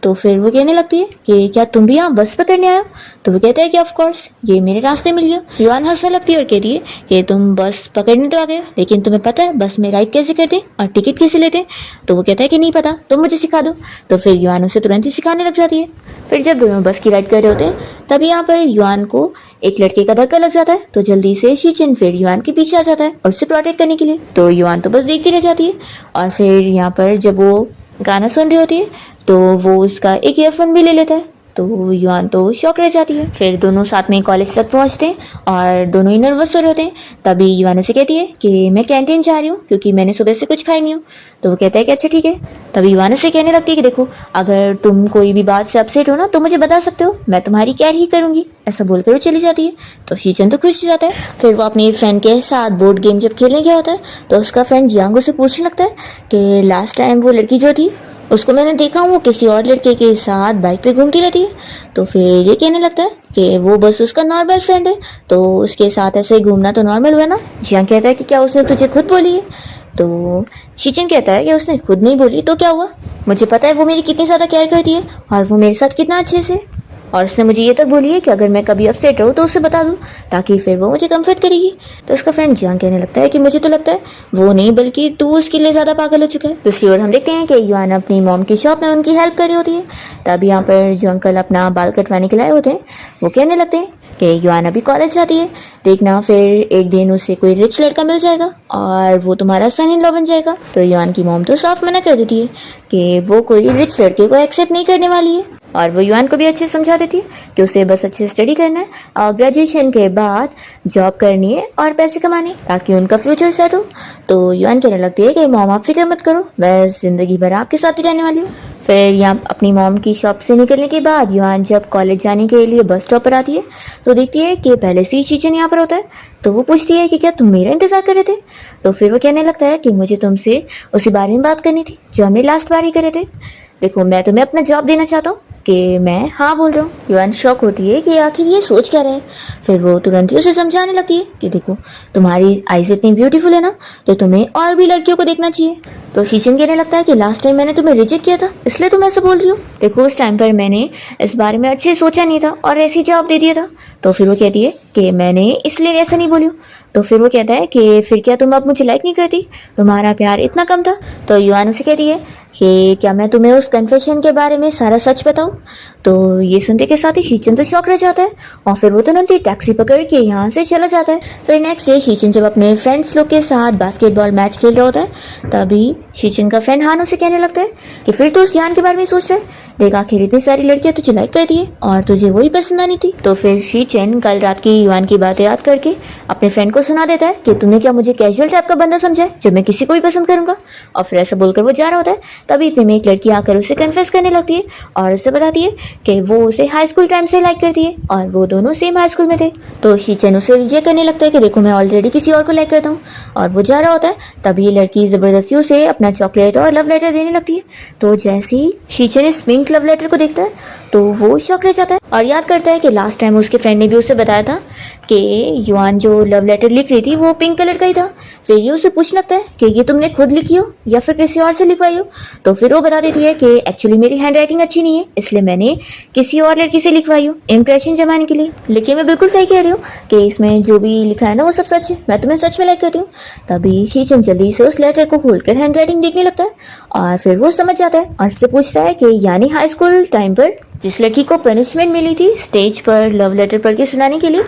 तो फिर वो कहने लगती है कि क्या तुम भी यहाँ बस पकड़ने आए हो। तो वो कहता है कि ऑफ कोर्स ये मेरे रास्ते मिल गया। युआन हंसने लगती है और कहती है कि तुम बस पकड़ने तो आ गए, लेकिन तुम्हें पता है बस में राइड कैसे करते और टिकट कैसे लेते। तो वो कहता है कि नहीं पता, तुम मुझे सिखा दो। तो फिर युआन उसे तुरंत ही सिखाने लग जाती है। फिर जब दोनों बस की राइड कर रहे होते हैं तभी यहाँ पर युआन को एक लड़के का धक्का लग जाता है। तो जल्दी से शीचन फिर युआन के पीछे आ जाता है और उसे प्रोटेक्ट करने के लिए। तो युआन तो बस देखती रह जाती है और फिर यहाँ पर जब वो गाना सुन रही होती है तो वो उसका एक ईयरफोन भी ले लेता है। तो युआन तो शॉक रह जाती है। फिर दोनों साथ में कॉलेज तक पहुंचते हैं और दोनों ही नर्वस हो रहे होते हैं। तभी युआन से कहती है कि मैं कैंटीन जा रही हूँ क्योंकि मैंने सुबह से कुछ खाई नहीं हूँ। तो वो कहता है कि अच्छा ठीक है। तभी युआन से कहने लगती है कि देखो अगर तुम कोई भी बात से अपसेट हो ना तो मुझे बता सकते हो, मैं तुम्हारी केयर ही करूँगी। ऐसा बोलकर वो चली जाती है। तो शीचन तो खुश हो जाता है। फिर वो अपनी फ्रेंड के साथ बोर्ड गेम जब खेलने गया होता है तो उसका फ्रेंड जियांग से पूछने लगता है कि लास्ट टाइम वो लड़की जो थी उसको मैंने देखा हूँ वो किसी और लड़के के साथ बाइक पे घूमती रहती है। तो फिर ये कहने लगता है कि वो बस उसका नॉर्मल फ्रेंड है, तो उसके साथ ऐसे घूमना तो नॉर्मल हुआ ना। जियांग कहता है कि क्या उसने तुझे खुद बोली है। तो शीचन कहता है कि उसने खुद नहीं बोली तो क्या हुआ, मुझे पता है वो मेरी कितनी ज़्यादा केयर करती है और वो मेरे साथ कितना अच्छे से, और उसने मुझे ये तक बोली है कि अगर मैं कभी अपसेट रहूँ तो उसे बता दूँ ताकि फिर वो मुझे कंफर्ट करेगी। तो उसका फ्रेंड जियांग कहने लगता है कि मुझे तो लगता है वो नहीं बल्कि तू उसके लिए ज़्यादा पागल हो चुका है। दूसरी ओर हम देखते हैं कि युआन अपनी मॉम की शॉप में उनकी हेल्प कर रही होती है। तभी यहाँ पर जो अंकल अपना बाल कटवाने के लाए होते हैं वो कहने लगते हैं कि युआन अभी कॉलेज जाती है, देखना फिर एक दिन उसे कोई रिच लड़का मिल जाएगा और वो तुम्हारा सन इन लॉ बन जाएगा। तो युआन की मॉम तो साफ मना कर देती है कि वो कोई रिच लड़के को एक्सेप्ट नहीं करने वाली है और वो युआन को भी अच्छे समझा देती है कि उसे बस अच्छे स्टडी करना है और ग्रेजुएशन के बाद जॉब करनी है और पैसे कमाने ताकि उनका फ्यूचर सेट हो। तो युआन कहने लगती है कि मॉम आप फिक्र मत करो, मैं ज़िंदगी भर आपके साथ ही रहने वाली हूँ। फिर यहाँ अपनी मॉम की शॉप से निकलने के बाद युआन जब कॉलेज जाने के लिए बस स्टॉप पर आती है तो देखती है कि पहले से ही शीचन यहाँ पर होता है। तो वो पूछती है कि क्या तुम मेरा इंतज़ार कर रहे थे। तो फिर वो कहने लगता है कि मुझे तुमसे उसी बारे में बात करनी थी जो हमने लास्ट बार ही करे थे। देखो मैं तुम्हें अपना जॉब देना चाहता हूँ। कि मैं हाँ बोल रहा हूँ। युआन शॉक होती है कि आखिर ये सोच क्या रहा है। फिर वो तुरंत ही उसे समझाने लगती है कि देखो तुम्हारी आईज इतनी ब्यूटीफुल है ना तो तुम्हें और भी लड़कियों को देखना चाहिए। तो शीचन कहने लगता है कि लास्ट टाइम मैंने तुम्हें रिजेक्ट किया था इसलिए तुम ऐसा बोल रही हो। देखो उस टाइम पर मैंने इस बारे में अच्छे सोचा नहीं था और ऐसे ही जवाब दे दिया था। तो फिर वो कहती है कि मैंने इसलिए ऐसा नहीं बोली हूँ। तो फिर वो कहता है कि फिर क्या तुम अब मुझे लाइक नहीं करती, तुम्हारा प्यार इतना कम था। तो युआन उसे कहती है कि क्या मैं तुम्हें उस कन्फेशन के बारे में सारा सच बताऊं। तो ये सुनते के साथ ही शीचन तो शॉक रह जाता है और फिर वो तुरंत ही टैक्सी पकड़ के यहाँ से चला जाता है। फिर नेक्स्ट डे शीचन जब अपने फ्रेंड्स लोग के साथ बास्केटबॉल मैच खेल रहा होता है तभी शीचन का फ्रेंड हान उसे कहने लगता है कि फिर तो उस ध्यान के बारे में सोच रहा है, देख आखिर इतनी सारी लड़कियां तुझे लाइक करती है और तुझे वही पसंद आनी थी। तो फिर शीचन कल रात की युआन की बातें याद करके अपने फ्रेंड को सुना देता है कि तुमने क्या मुझे कैजुअल टाइप का बंदा समझा है जब मैं किसी को भी पसंद करूंगा। और फिर ऐसा बोलकर वो जा रहा होता है तभी इतने में एक लड़की आकर उसे कन्फेस करने लगती है और उसे बताती है कि वो उसे हाई स्कूल टाइम से लाइक करती है और वो दोनों सेम हाई स्कूल में थे। तो शीचन उसे रिजेक्ट करने लगता है कि देखो मैं ऑलरेडी किसी और को लाइक करता हूँ और वो जा रहा होता है तभी ये लड़की जबरदस्ती उसे अपना चॉकलेट और लव लेटर देने लगती है। तो जैसे ही शीचन इस पिंक लव लेटर को देखता है तो वो शॉक रह जाता है और याद करता है कि लास्ट टाइम उसके फ्रेंड ने भी उसे बताया था कि युआन जो लव लेटर लिख रही थी वो पिंक कलर का ही था। फिर ये उसे पूछ लगता है कि ये तुमने खुद लिखी हो या फिर किसी और से लिखवाई हो। तो फिर वो बता देती है कि एक्चुअली मेरी हैंड राइटिंग अच्छी नहीं है इसलिए मैंने किसी और लड़की से लिखवाई हूँ इम्प्रेशन जमाने के लिए। लेकिन मैं बिल्कुल सही कह रही हूँ कि इसमें जो भी लिखा है ना वो सब सच है, मैं तुम्हें सच में लाइक करती हूँ। तभी शीचन जल्दी से उस लेटर को खोलकर हैंड राइटिंग देखने लगता है और फिर वो समझ जाता है और उससे पूछता है कि यानी हाई स्कूल टाइम पर जिस लड़की को पनिशमेंट मिली थी स्टेज पर लव लेटर पढ़ के सुनाने के लिए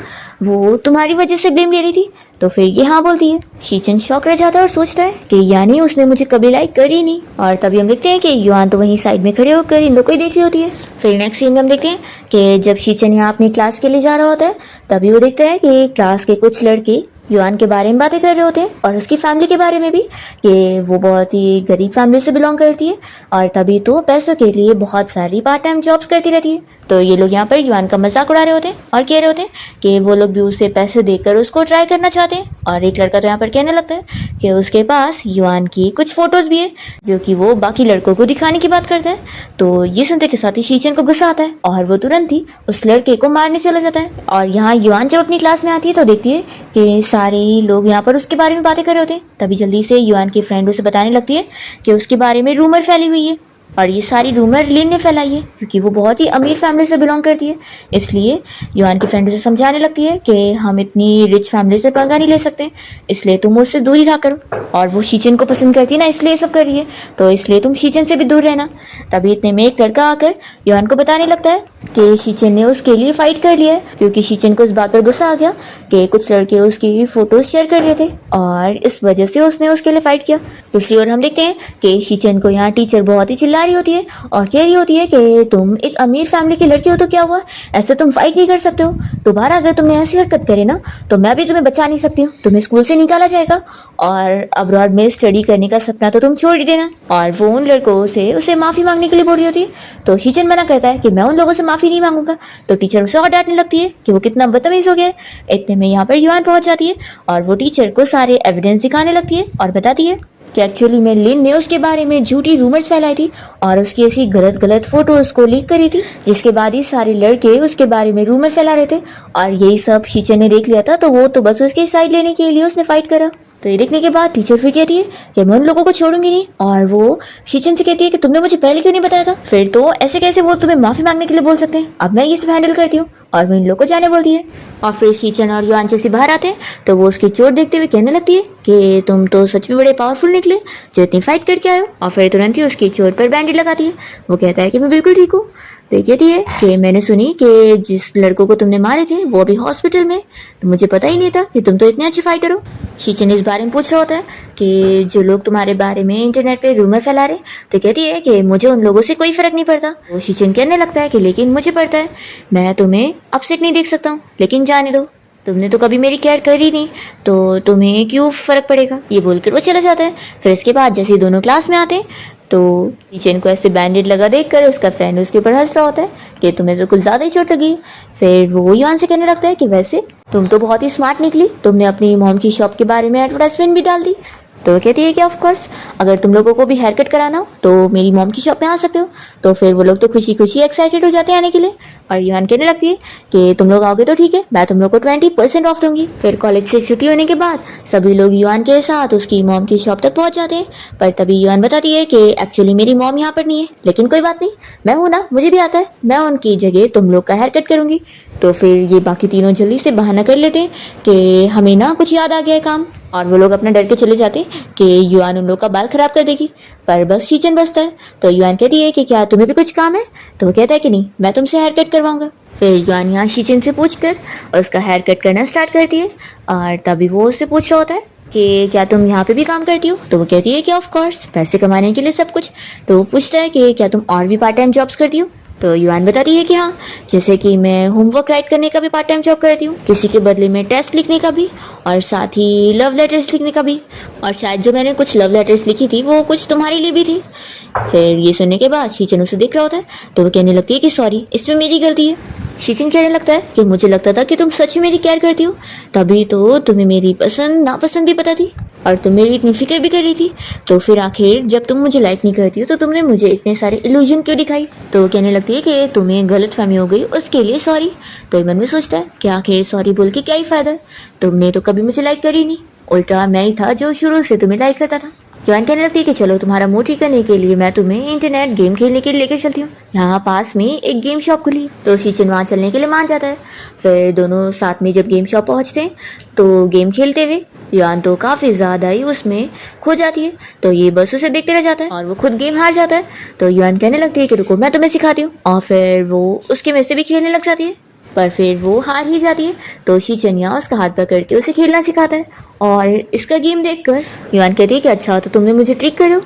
वो तुम्हारी वजह से ब्लेम ले रही थी। तो फिर ये हाँ बोलती है। शीचन शॉक रह जाता है और सोचता है कि यानी उसने मुझे कभी लाइक करी नहीं। और तभी हम देखते हैं कि युआन तो वहीं साइड में खड़े होकर इन लोग को ही देख रही होती है। फिर नेक्स्ट सीन में हम देखते हैं कि जब शीचन यहाँ अपनी क्लास के लिए जा रहा होता है तभी वो देखता है कि क्लास के कुछ लड़के युआन के बारे में बातें कर रहे होते हैं और उसकी फैमिली के बारे में भी, कि वो बहुत ही गरीब फैमिली से बिलोंग करती है और तभी तो पैसों के लिए बहुत सारी पार्ट टाइम जॉब्स करती रहती है। तो ये लोग यहाँ पर युआन का मजाक उड़ा रहे होते हैं और कह रहे होते हैं कि वो लोग भी उसे पैसे देकर उसको ट्राई करना चाहते हैं। और एक लड़का तो यहाँ पर कहने लगता है कि उसके पास युआन की कुछ फोटोज भी है जो कि वो बाकी लड़कों को दिखाने की बात करता है। तो ये सुनते के साथ ही शीचेन को गुस्सा आता है और वो तुरंत ही उस लड़के को मारने चला जाता है। और यहाँ युआन जब अपनी क्लास में आती है तो देखती है कि सारे लोग यहाँ पर उसके बारे में बातें कर रहे होते हैं। तभी जल्दी से युआन की फ्रेंड उसे बताने लगती है कि उसके बारे में रूमर फैली हुई है और ये सारी रूमर लिन ने फैलाई है क्योंकि वो बहुत ही अमीर फैमिली से बिलोंग करती है। इसलिए युआन की फ्रेंड उसे समझाने लगती है कि हम इतनी रिच फैमिली से पंगा नहीं ले सकते, इसलिए तुम उससे दूर ही रहा करो। और वो शीचन को पसंद करती है ना, इसलिए ये सब कर रही है, तो इसलिए तुम शीचन से भी दूर रहना। तभी इतने में एक लड़का आकर युआन को बताने लगता है कि शीचन ने उसके लिए फाइट कर लिया है क्योंकि शीचन को इस बात पर गुस्सा आ गया कि कुछ लड़के उसकी फोटोज शेयर कर रहे थे और इस वजह से उसने उसके लिए फाइट किया। दूसरी ओर हम देखते हैं कि शीचन को यहाँ टीचर बहुत ही चिल्ला रही होती है और कह रही होती है कि तुम एक अमीर फैमिली की लड़की हो तो क्या हुआ, ऐसे तुम फाइट नहीं कर सकते हो, दोबारा अगर तुमने ऐसी हरकत करे ना तो मैं भी तुम्हें बचा नहीं सकती हूँ, तुम्हें स्कूल से निकाला जाएगा और अब्रॉड में स्टडी करने का सपना तो तुम छोड़ ही देना। और वो उन लड़कों से उसे माफी मांगने के लिए बोल रही होती है। तो शीचन मना करता है कि मैं उन लोगों से माफी नहीं मांगूंगा। तो टीचर उसे और डांटने लगती है कि वो कितना बदतमीज हो गया है। इतने में यहाँ पर युआन पहुंच जाती है और वो टीचर को सारे एविडेंस दिखाने लगती है और बताती है कि एक्चुअली में लिन ने उसके बारे में झूठी रूमर्स फैलाई थी और उसकी ऐसी गलत फोटोज को लीक करी थी, जिसके बाद ही सारे लड़के उसके बारे में रूमर फैला रहे थे और यही सब शीचन ने देख लिया था। तो वो तो बस उसकी साइड लेने के लिए उसने फाइट करा। तो ये देखने के बाद टीचर फिर कहती है कि मैं उन लोगों को छोड़ूंगी नहीं और वो शीचन से कहती है कि तुमने मुझे पहले क्यों नहीं बताया था, फिर तो ऐसे कैसे वो तुम्हें माफी मांगने के लिए बोल सकते हैं, अब मैं ये सब हैंडल करती हूँ। और वो इन लोगों को जाने बोलती है और फिर शीचन और युआन जैसे बाहर आते हैं तो वो उसकी चोट देखते हुए कहने लगती है कि तुम तो सच में बड़े पावरफुल निकले जो इतनी फाइट करके आए हो। और फिर तुरंत ही उसकी चोट पर बैंडेज लगाती है। वो कहता है कि मैं बिल्कुल ठीक हूँ। तो कहती है कि मैंने सुनी कि जिस लड़कों को तुमने मारे थे वो अभी हॉस्पिटल में, तो मुझे पता ही नहीं था कि तुम तो इतने अच्छे फाइटर हो। शीचन इस बारे में पूछ रहा होता है कि जो लोग तुम्हारे बारे में इंटरनेट पे रूमर फैला रहे, तो कहती है कि मुझे उन लोगों से कोई फर्क नहीं पड़ता। वो शीचन कहने लगता है कि लेकिन मुझे पड़ता है, मैं तुम्हें अपसेट नहीं देख सकता हूँ, लेकिन जाने दो, तुमने तो कभी मेरी केयर करी नहीं तो तुम्हें क्यों फर्क पड़ेगा। ये बोलकर वो चला जाता है। फिर इसके बाद जैसे दोनों क्लास में आते हैं तो शीचन को ऐसे बैंडेड लगा देखकर उसका फ्रेंड उसके ऊपर हंस रहा होता है कि तुम्हें तो कुछ ज़्यादा ही चोट लगी। फिर वो युआन से कहने लगता है कि वैसे तुम तो बहुत ही स्मार्ट निकली, तुमने अपनी मॉम की शॉप के बारे में एडवर्टाइजमेंट भी डाल दी। तो वो कहती है कि ऑफ कोर्स अगर तुम लोगों को भी हेयर कट कराना हो तो मेरी मॉम की शॉप में आ सकते हो। तो फिर वो लोग तो खुशी खुशी एक्साइटेड हो जाते हैं आने के लिए और युआन कहने लगती है कि तुम लोग आओगे तो ठीक है, मैं तुम लोग को 20% ऑफ दूंगी। फिर कॉलेज से छुट्टी होने के बाद सभी लोग युआन के साथ उसकी मॉम की शॉप तक पहुंच जाते हैं। पर तभी युआन बताती है कि एक्चुअली मेरी मॉम यहाँ पर नहीं है, लेकिन कोई बात नहीं, मैं हूँ ना, मुझे भी आता है, मैं उनकी जगह तुम लोग का हेयर कट करूंगी। तो फिर ये बाकी तीनों जल्दी से बहाना कर लेते हैं कि हमें ना कुछ याद आ गया है काम, और वो लोग अपना डर के चले जाते हैं कि युआन उन लोग का बाल खराब कर देगी। पर बस शीचन बसता है। तो युआन कहती है कि क्या तुम्हें भी कुछ काम है, तो वो कहता है कि नहीं, मैं तुमसे हेयर कट करवाऊंगा। फिर युआन यहाँ शीचन से पूछकर उसका हेयर कट करना स्टार्ट करती है और तभी वो उससे पूछ रहा होता है कि क्या तुम यहाँ पे भी काम करती हो। तो वो कहती है कि ऑफ कोर्स, पैसे कमाने के लिए सब कुछ। तो वो पूछता है कि क्या तुम और भी पार्ट टाइम जॉब्स करती हो। तो युआन बताती है कि हाँ, जैसे कि मैं होमवर्क राइट करने का भी पार्ट टाइम जॉब करती हूँ, किसी के बदले में टेस्ट लिखने का भी, और साथ ही लव लेटर्स लिखने का भी, और शायद जो मैंने कुछ लव लेटर्स लिखी थी वो कुछ तुम्हारे लिए भी थी। फिर ये सुनने के बाद शीचन उसे देख रहा होता है तो वो कहने लगती है कि सॉरी, इसमें मेरी गलती है। शीचन कहने लगता है कि मुझे लगता था कि तुम सच में मेरी केयर करती हो, तभी तो तुम्हें मेरी पसंद नापसंद भी पता थी और तुम मेरी इतनी फिक्र भी कर रही थी। तो फिर आखिर जब तुम मुझे लाइक नहीं करती हो तो तुमने मुझे इतने सारे इल्यूजन क्यों दिखाई। तो वो कहने लगती है कि तुम्हें गलतफहमी हो गई, उसके लिए सॉरी। तो मन में सोचता है कि आखिर सॉरी बोल के क्या ही फायदा है, तुमने तो कभी मुझे लाइक करी नहीं, उल्टा मैं ही था जो शुरू से तुम्हें लाइक करता था। युआन कहने लगती है कि चलो तुम्हारा मूड ठीक करने के लिए मैं तुम्हें इंटरनेट गेम खेलने के लिए लेकर चलती हूँ, यहाँ पास में एक गेम शॉप खुली है। तो शीचन वहाँ चलने के लिए मान जाता है। फिर दोनों साथ में जब गेम शॉप पहुँचते हैं तो गेम खेलते हुए युआन तो काफ़ी ज़्यादा ही उसमें खो जाती है। तो ये बस उसे देखते रह जाता है और वो खुद गेम हार जाता है। तो युआन कहने लगती है कि रुको, मैं तुम्हें सिखाती हूँ, और फिर वो उसके में से भी खेलने लग जाती है, पर फिर वो हार ही जाती है। तो शीचन यहाँ उसका हाथ पकड़ के उसे खेलना सिखाता है और इसका गेम देखकर युआन कहती है कि अच्छा, तो तुमने मुझे ट्रिक करो।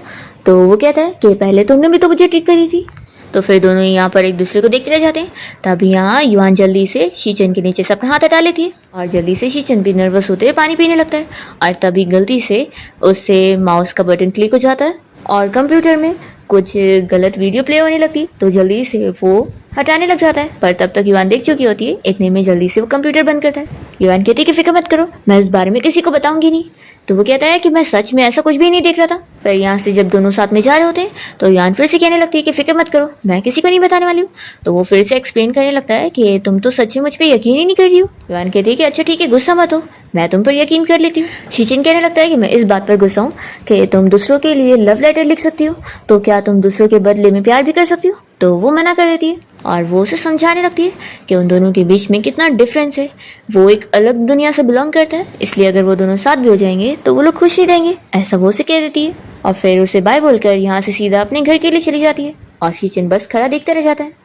तो वो कहता है कि पहले तुमने भी तो मुझे ट्रिक करी थी। तो फिर दोनों यहाँ पर एक दूसरे को देखते रह जाते हैं। तभी यहाँ युआन जल्दी से शीचन के नीचे से अपना हाथ हटा लेती है और जल्दी से शीचन भी नर्वस होते हुए पानी पीने लगता है और तभी गलती से उससे माउस का बटन क्लिक हो जाता है और कंप्यूटर में कुछ गलत वीडियो प्ले होने लगती, तो जल्दी से वो हटाने लग जाता है। पर तब तक युआन देख चुकी होती है। इतने में जल्दी से वो कंप्यूटर बंद करता है। युआन कहती है कि फिक्र मत करो, मैं इस बारे में किसी को बताऊंगी नहीं। तो वो कहता है कि मैं सच में ऐसा कुछ भी नहीं देख रहा था। फिर यहाँ से जब दोनों साथ में जा रहे होते हैं तो युआन फिर से कहने लगती है कि फिक्र मत करो, मैं किसी को नहीं बताने वाली हूँ। तो वो फिर से एक्सप्लेन करने लगता है कि तुम तो सच में मुझ पर यकीन ही नहीं कर रही हो। युआन कहती है कि अच्छा ठीक है, गुस्सा मत हो, मैं तुम पर यकीन कर लेती हूँ। शीचिन कहने लगता है कि मैं इस बात पर गुस्सा हूँ कि तुम दूसरों के लिए लव लेटर लिख सकती हो, तो क्या तुम दूसरों के बदले में प्यार भी कर सकती हो। तो वो मना कर देती है और वो उसे समझाने लगती है कि उन दोनों के बीच में कितना डिफरेंस है। वो एक अलग दुनिया से बिलोंग करते हैं, इसलिए अगर वो दोनों साथ भी हो जाएंगे तो वो लोग खुश ही रहेंगे, ऐसा वो उसे कह देती है। और फिर उसे बाय बोलकर यहाँ से सीधा अपने घर के लिए चली जाती है और शीचिन बस खड़ा देखते रह जाता है।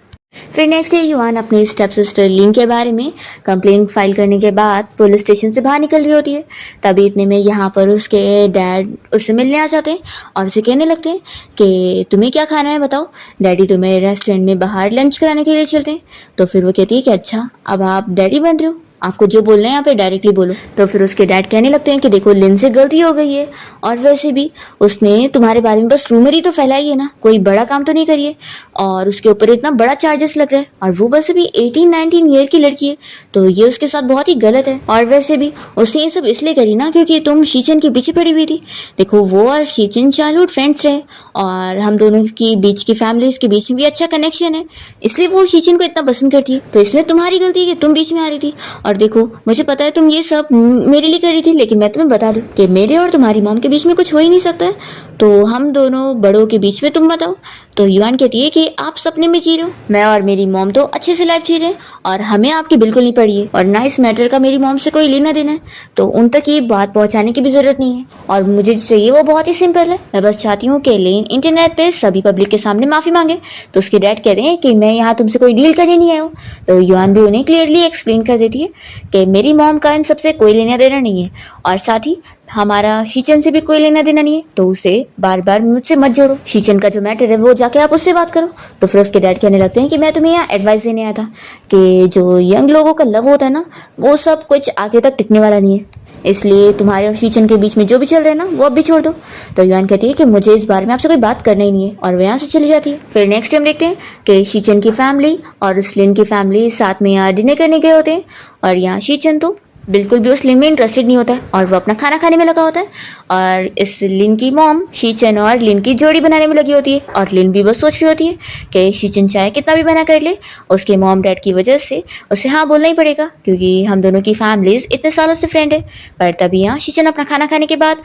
फिर नेक्स्ट डे युआन अपनी स्टेप सिस्टर लिन के बारे में कंप्लेंट फाइल करने के बाद पुलिस स्टेशन से बाहर निकल रही होती है। तभी इतने में यहाँ पर उसके डैड उससे मिलने आ जाते हैं और उसे कहने लगते हैं कि तुम्हें क्या खाना है बताओ, डैडी तुम्हें रेस्टोरेंट में बाहर लंच कराने के लिए चलते हैं। तो फिर वो कहती है कि अच्छा अब आप डैडी बन रहे हो, आपको जो बोलना है यहाँ पे डायरेक्टली बोलो। तो फिर उसके डैड कहने लगते हैं कि देखो लिन से गलती हो गई है और वैसे भी उसने तुम्हारे बारे में बस रूमर ही तो फैलाई है ना, कोई बड़ा काम तो नहीं करी है और उसके ऊपर इतना बड़ा चार्जेस लग रहा है और वो बस अभी 18-19 ईयर की लड़की है, तो ये उसके साथ बहुत ही गलत है। और वैसे भी उसने ये सब इसलिए करी ना क्योंकि तुम शीचन के पीछे पड़ी हुई थी। देखो वो और शीचन चाइल्डहुड फ्रेंड्स रहे और हम दोनों की बीच की फैमिलीज के बीच में भी अच्छा कनेक्शन है, इसलिए वो शीचन को इतना पसंद करती है। तो इसमें तुम्हारी गलती है कि तुम बीच में आ रही थी। और देखो मुझे पता है तुम ये सब मेरे लिए कर रही थी, लेकिन मैं तुम्हें बता दूं कि मेरे और तुम्हारी मॉम के बीच में कुछ हो ही नहीं सकता है, तो हम दोनों बड़ों के बीच में तुम बताओ। तो युआन कहती है कि आप सपने में जी रहे हो, मैं और मेरी मॉम तो अच्छे से लाइफ जी रहे हैं और हमें आपकी बिल्कुल नहीं पड़ी है और ना इस मैटर का मेरी मॉम से कोई लेना देना है, तो उन तक ये बात पहुंचाने की भी जरूरत नहीं है। और मुझे जो चाहिए वो बहुत ही सिंपल है, मैं बस चाहती हूँ कि लेन इंटरनेट पे सभी पब्लिक के सामने माफी मांगे। तो उसके डैड कहते हैं कि मैं यहाँ तुमसे कोई डील करने नहीं आया हूँ। तो युआन भी उन्हें क्लियरली एक्सप्लेन कर देती है कि मेरी मॉम का इन सबसे कोई लेना देना नहीं है और साथ ही हमारा शीचन से भी कोई लेना देना नहीं है, तो उसे बार बार मुझसे मत जोड़ो। शीचन का जो मैटर है वो जाके आप उससे बात करो। तो फिर उसके डैड कहने लगते हैं कि मैं तुम्हें यहाँ एडवाइस देने आया था कि जो यंग लोगों का लव होता है ना वो सब कुछ आगे तक टिकने वाला नहीं है, इसलिए तुम्हारे और शीचन के बीच में जो भी चल रहा है ना वो अब भी छोड़ दो। तो युआन कहती है कि मुझे इस बारे में आपसे कोई बात करना ही नहीं है और वो यहाँ से चली जाती है। फिर नेक्स्ट टाइम देखते हैं कि शीचन की फैमिली और उस लिन की फैमिली साथ में यहाँ डिनर करने गए होते हैं और यहाँ शीचन तो बिल्कुल भी उस लिन में इंटरेस्टेड नहीं होता है और वो अपना खाना खाने में लगा होता है और इस लिन की मॉम शीचन और लिन की जोड़ी बनाने में लगी होती है और लिन भी बस सोच रही होती है कि शीचन चाहे कितना भी बना कर ले उसके मॉम डैड की वजह से उसे हाँ बोलना ही पड़ेगा क्योंकि हम दोनों की फैमिलीज इतने सालों से फ्रेंड है। पर तभी यहाँ शीचन अपना खाना खाने के बाद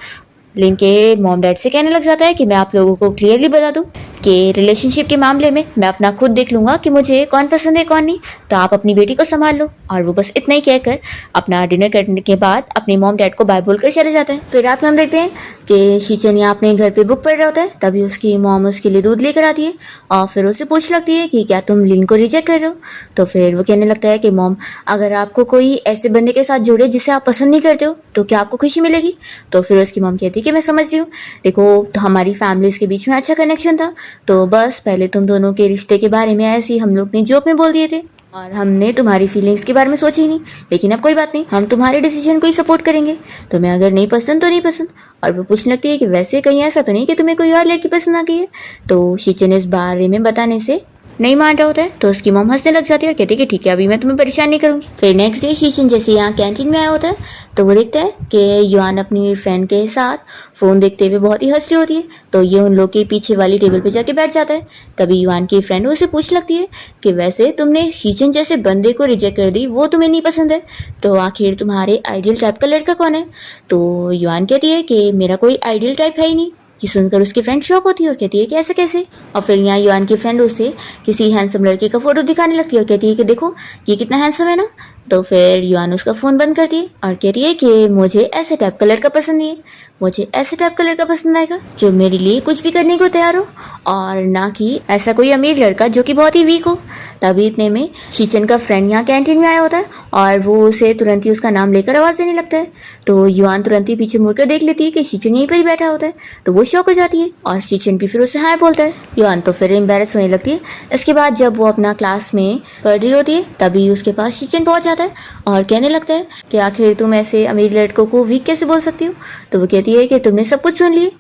लिन के मॉम डैड से कहने लग जाता है कि मैं आप लोगों को क्लियरली बता दूं कि रिलेशनशिप के मामले में मैं अपना खुद देख लूंगा कि मुझे कौन पसंद है कौन नहीं, तो आप अपनी बेटी को संभाल लो। और वो बस इतना ही कहकर अपना डिनर करने के बाद अपने मॉम डैड को बाय बोलकर चले जाते हैं। फिर रात में हम देखते हैं कि शीचन यहाँ अपने घर पे बुक पढ़ रहा होता है, तभी उसकी मॉम उसके लिए दूध लेकर आती है और फिर उसे पूछ लगती है कि क्या तुम लिन को रिजेक्ट कर रहे हो। तो फिर वो कहने लगता है कि मॉम अगर आपको कोई ऐसे बंदे के साथ जोड़े जिसे आप पसंद नहीं करते हो तो क्या आपको खुशी मिलेगी। तो फिर उसकी मॉम कहती है कि मैं समझती हूँ, देखो तो हमारी फैमिलीज के बीच में अच्छा कनेक्शन था, तो बस पहले तुम दोनों के रिश्ते के बारे में ऐसे ही हम लोग ने जोक में बोल दिए थे और हमने तुम्हारी फीलिंग्स के बारे में सोची ही नहीं, लेकिन अब कोई बात नहीं, हम तुम्हारे डिसीजन को ही सपोर्ट करेंगे, तुम्हें अगर नहीं पसंद तो नहीं पसंद। और वो पूछने लगती है कि वैसे कहीं ऐसा तो नहीं कि तुम्हें कोई और लड़की पसंद आ गई है। तो शीचन इस बारे में बताने से नहीं मान रहा होता है, तो उसकी मॉम हंसने लग जाती है और कहती है कि ठीक है अभी मैं तुम्हें परेशान नहीं करूंगी। फिर नेक्स्ट डे शीचन जैसे यहाँ कैंटीन में आया होता है तो वो देखता है कि युआन अपनी फ्रेंड के साथ फ़ोन देखते हुए बहुत ही हंस रही होती है, तो ये उन लोग के पीछे वाली टेबल पे जाके बैठ जाता है। तभी युआन की फ्रेंड उसे पूछ लगती है कि वैसे तुमने शीचन जैसे बंदे को रिजेक्ट कर दी, वो तुम्हें नहीं पसंद है, तो आखिर तुम्हारे आइडियल टाइप का लड़का कौन है। तो युआन कहती है कि मेरा कोई आइडियल टाइप है ही नहीं। कि सुनकर उसकी फ्रेंड शॉक होती है और कहती है कि ऐसे कैसे। और फिर यहाँ युआन की फ्रेंड उसे किसी हैंडसम लड़के का फोटो दिखाने लगती है और कहती है कि देखो ये कितना हैंडसम है ना। तो फिर युआन उसका फ़ोन बंद करती है और कहती है कि मुझे ऐसे टाइप का लड़का पसंद नहीं है, मुझे ऐसे टाइप का लड़का पसंद आएगा जो मेरे लिए कुछ भी करने को तैयार हो, और ना कि ऐसा कोई अमीर लड़का जो कि बहुत ही वीक हो। तभी इतने में शीचन का फ्रेंड यहाँ कैंटीन में आया होता है और वो उसे तुरंत ही उसका नाम लेकर आवाज़ देने लगता है। तो युआन तुरंत ही पीछे मुड़कर देख लेती है कि शीचन यहीं पर ही बैठा होता है, तो वो शॉक हो जाती है और शीचन भी फिर उसे हाय बोलता है। युआन तो फिर एम्बेरस होने लगती है। इसके बाद जब वो अपना क्लास में पढ़ रही होती है तभी उसके पास शीचन पहुंच जाता है और कहने लगता है कि आखिर तुम ऐसे अमीर लड़कों को वीक कैसे बोल सकती हो। तो वो कहती है कि तुमने सब कुछ सुन लिए।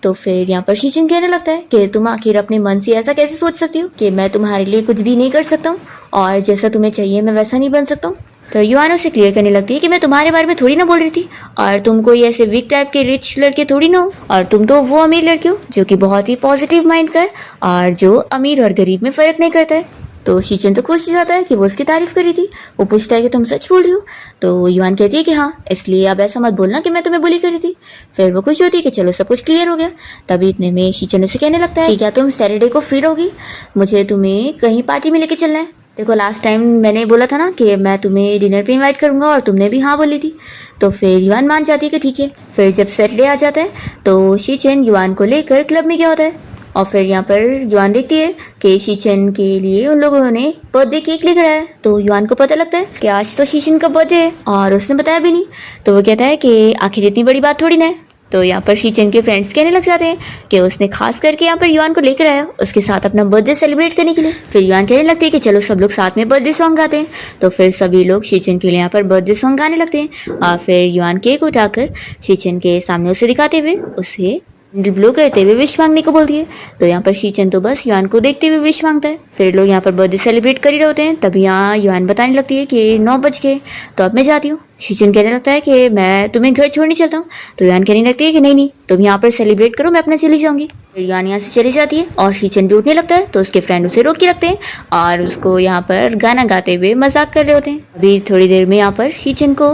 तो फिर यहाँ पर शीचन कहने लगता है कि तुम आखिर अपने मन से ऐसा कैसे सोच सकती हो कि मैं तुम्हारे लिए कुछ भी नहीं कर सकता हूँ और जैसा तुम्हें चाहिए मैं वैसा नहीं बन सकता हूँ। तो युआन उसे क्लियर करने लगती है कि मैं तुम्हारे बारे में थोड़ी ना बोल रही थी और तुम कोई ऐसे वीक टाइप के रिच लड़के थोड़ी ना हो, और तुम तो वो अमीर लड़के हो जो कि बहुत ही पॉजिटिव माइंड का है और जो अमीर और गरीब में फ़र्क नहीं करता है। तो शीचन तो खुश हो जाता है कि वो उसकी तारीफ कर रही थी। वो पूछता है कि तुम सच बोल रही हो। तो युआन कहती है कि हाँ, इसलिए अब ऐसा मत बोलना कि मैं तुम्हें बुली कर रही थी। फिर वो खुश होती है कि चलो सब कुछ क्लियर हो गया। तभी इतने में शीचन उसे कहने लगता है कि क्या तुम सैटरडे को फ्री रहोगी, मुझे तुम्हें कहीं पार्टी में लेके चलना है। देखो लास्ट टाइम मैंने बोला था ना कि मैं तुम्हें डिनर पे इनवाइट करूंगा और तुमने भी हाँ बोली थी। तो फिर युआन मान जाती है कि ठीक है। फिर जब सैटरडे आ जाता है तो शीचन युआन को लेकर क्लब में गया होता है और फिर यहाँ पर युआन देखती है कि शीचन के लिए उन लोगों ने बर्थडे केक लेकर आया है। तो युआन को पता लगता है कि आज तो शीचन का बर्थडे है और उसने बताया भी नहीं। तो वो कहता है कि आखिर इतनी बड़ी बात थोड़ी ना है। तो यहाँ पर शीचन के फ्रेंड्स कहने लग जाते हैं कि उसने खास करके यहाँ पर युआन को लेकर आया उसके साथ अपना बर्थडे सेलिब्रेट करने के लिए। फिर युआन कहने लगती है कि चलो सब लोग साथ में बर्थडे सॉन्ग गाते हैं। तो फिर सभी लोग शीचन के लिए यहाँ पर बर्थडे सॉन्ग गाने लगते हैं और फिर युआन केक उठाकर शीचन के सामने उसे दिखाते हुए उसे ब्लो करते हुए विश मांगने को बोलती है। तो यहाँ पर शीचन तो बस युआन को देखते हुए विश मांगता है। फिर लोग यहाँ पर बर्थडे सेलिब्रेट कर ही रहे होते हैं। तभी यहाँ युआन बताने लगती है कि 9 बज गए तो अब मैं जाती हूँ। शीचन कहने लगता है कि मैं तुम्हें घर छोड़ने चलता हूँ। तो युआन कहने लगती है कि नहीं नहीं, तुम यहाँ पर सेलिब्रेट करो, मैं अपना चली जाऊंगी। फिर युआन यहाँ से चली जाती है और शीचन भी उठने लगता है। तो उसके फ्रेंड उसे रोक के रखते हैं और उसको यहाँ पर गाना गाते हुए मजाक कर रहे होते हैं। अभी थोड़ी देर में यहाँ पर शीचन को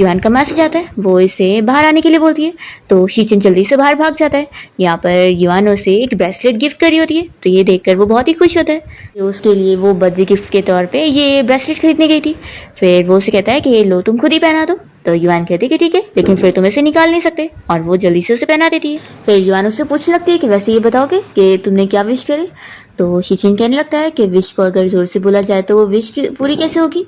युआन का मैसेज आता है, वो इसे बाहर आने के लिए बोलती है। तो शीचन जल्दी से बाहर भाग जाता है। यहाँ पर युआन उसे एक ब्रेसलेट गिफ्ट करी होती है। तो ये देखकर वो बहुत ही खुश होता है। तो उसके लिए वो बर्थडे गिफ्ट के तौर पे ये ब्रेसलेट खरीदने गई थी। फिर वो उसे कहता है कि लो तुम खुद ही पहना दो। तो युआन कहती है कि ठीक है, लेकिन फिर तुम इसे निकाल नहीं सकते, और वो जल्दी से उसे पहना देती है। फिर युआन उससे पूछने लगती है कि वैसे ये बताओगे कि तुमने क्या विश करे। तो शीचन कहने लगता है कि विश को अगर जोर से बोला जाए तो वो विश पूरी कैसे होगी।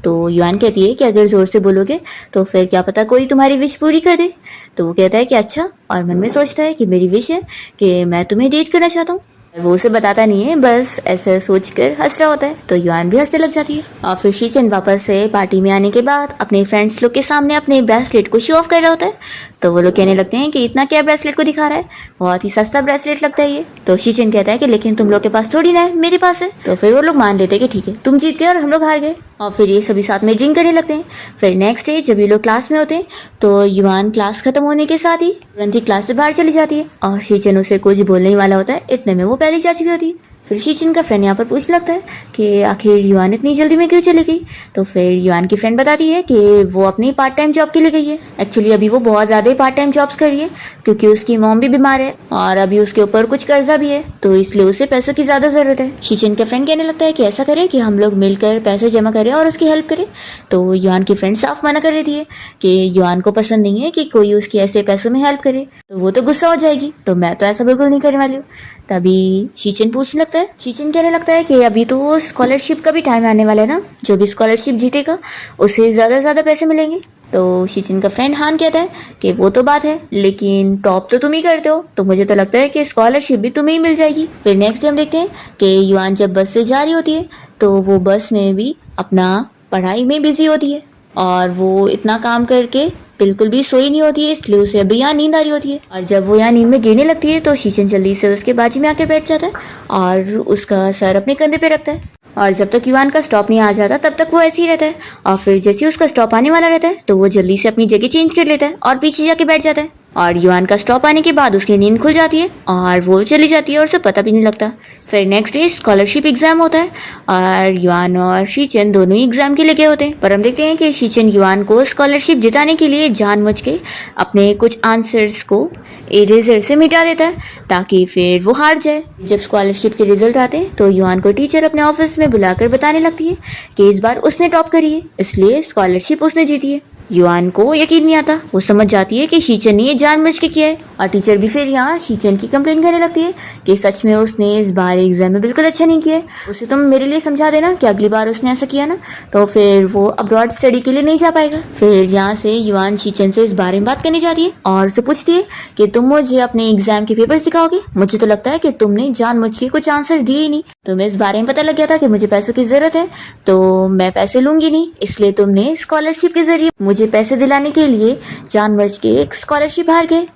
तो युआन कहती है कि अगर जोर से बोलोगे तो फिर क्या पता कोई तुम्हारी विश पूरी कर दे। तो वो कहता है कि अच्छा, और मन में सोचता है कि मेरी विश है कि मैं तुम्हें डेट करना चाहता हूँ। वो उसे बताता नहीं है, बस ऐसा सोचकर हंस रहा होता है। तो युआन भी हंसने लग जाती है और फिर शीचन वापस से पार्टी में आने के बाद अपने फ्रेंड्स लोग के सामने अपने ब्रेसलेट को शो ऑफ कर रहा होता है। तो वो लोग कहने लगते हैं कि इतना क्या ब्रेसलेट को दिखा रहा है, बहुत ही सस्ता ब्रेसलेट लगता है ये। तो शीचन कहता है कि लेकिन तुम लोग के पास थोड़ी ना है, मेरे पास है। तो फिर वो लोग मान लेते हैं कि ठीक है, तुम जीत गए और हम लोग हार गए। और फिर ये सभी साथ में ड्रिंक करने लगते हैं। फिर नेक्स्ट डे जब ये लोग क्लास में होते हैं तो युआन क्लास खत्म होने के साथ ही तुरंत ही क्लास से बाहर चली जाती है और शीचन उसे कुछ बोलने वाला होता है, इतने में वो पहले जा चुकी होती है। फिर शीचन का फ्रेंड यहाँ पर पूछने लगता है कि आखिर युआन इतनी जल्दी में क्यों चली गई। तो फिर युआन की फ्रेंड बताती है कि वो अपनी पार्ट टाइम जॉब के लिए गई है। एक्चुअली अभी वो बहुत ज़्यादा पार्ट टाइम जॉब्स कर रही है क्योंकि उसकी मॉम भी बीमार है और अभी उसके ऊपर कुछ कर्जा भी है, तो इसलिए उसे पैसों की ज़्यादा ज़रूरत है। शीचन का फ्रेंड कहने लगता है कि ऐसा करे कि हम लोग मिलकर पैसे जमा करें और उसकी हेल्प करें। तो युआन की फ्रेंड साफ मना कर देती है कि युआन को पसंद नहीं है कि कोई उसकी ऐसे पैसों में हेल्प करे, तो वो तो गुस्सा हो जाएगी। तो मैं तो ऐसा बिल्कुल नहीं करने वाली हूँ। तभी शीचन पूछने लगता है, शीचन कहने लगता है कि अभी तो स्कॉलरशिप का भी टाइम आने वाला है ना, जो भी स्कॉलरशिप जीतेगा उसे ज़्यादा से ज़्यादा पैसे मिलेंगे। तो शीचन का फ्रेंड हान कहता है कि वो तो बात है, लेकिन टॉप तो तुम ही करते हो, तो मुझे तो लगता है कि स्कॉलरशिप भी तुम्हें ही मिल जाएगी। फिर नेक्स्ट डे हम देखते हैं कि युआन जब बस से जा रही होती है तो वो बस में भी अपना पढ़ाई में बिजी होती है और वो इतना काम करके बिल्कुल भी सोई नहीं होती है, इसलिए उसे अभी यहाँ नींद आ रही होती है। और जब वो यहाँ नींद में गिरने लगती है तो शीचन जल्दी से उसके बाजू में आकर बैठ जाता है और उसका सर अपने कंधे पे रखता है। और जब तक युआन का स्टॉप नहीं आ जाता तब तक वो ऐसे ही रहता है और फिर जैसे ही उसका स्टॉप आने वाला रहता है तो वो जल्दी से अपनी जगह चेंज कर लेता है और पीछे जाके बैठ जाता है। और युआन का स्टॉप आने के बाद उसकी नींद खुल जाती है और वो चली जाती है और उसे पता भी नहीं लगता। फिर नेक्स्ट डे स्कॉलरशिप एग्जाम होता है और युआन और शीचन दोनों ही एग्जाम के लिए गए होते हैं। पर हम देखते हैं कि शीचन युआन को स्कॉलरशिप जिताने के लिए जानबूझ के अपने कुछ आंसर्स को इरेजर से मिटा देता है ताकि फिर वो हार जाए। जब स्कॉलरशिप के रिजल्ट आते हैं तो युआन को टीचर अपने ऑफिस में बुलाकर बताने लगती है कि इस बार उसने टॉप करी है, इसलिए स्कॉलरशिप उसने जीती है। युआन को यकीन नहीं आता, वो समझ जाती है कि शीचन ने ये जानबूझ के किया है और टीचर भी फिर यहाँ शीचन की कंप्लेन करने लगती है कि सच में उसने इस बार एग्जाम में बिल्कुल अच्छा नहीं किया है। उसे तुम मेरे लिए समझा देना कि अगली बार उसने ऐसा किया ना तो फिर वो अब्रॉड स्टडी के लिए नहीं जा पाएगा। फिर यहाँ से युआन शीचन से इस बारे में बात करने जाती है और उसे पूछती है कि तुम मुझे अपने एग्जाम के पेपर दिखाओगे, मुझे तो लगता है कि तुमने जानबूझ के कुछ आंसर दिए ही नहीं। तुम्हें इस बारे में पता लग गया था कि मुझे पैसों की जरूरत है तो मैं पैसे लूंगी नहीं, इसलिए तुमने स्कॉलरशिप के जरिए मुझे पैसे दिलाने के लिए जानबूझ के एक स्कॉलरशिप हार गए।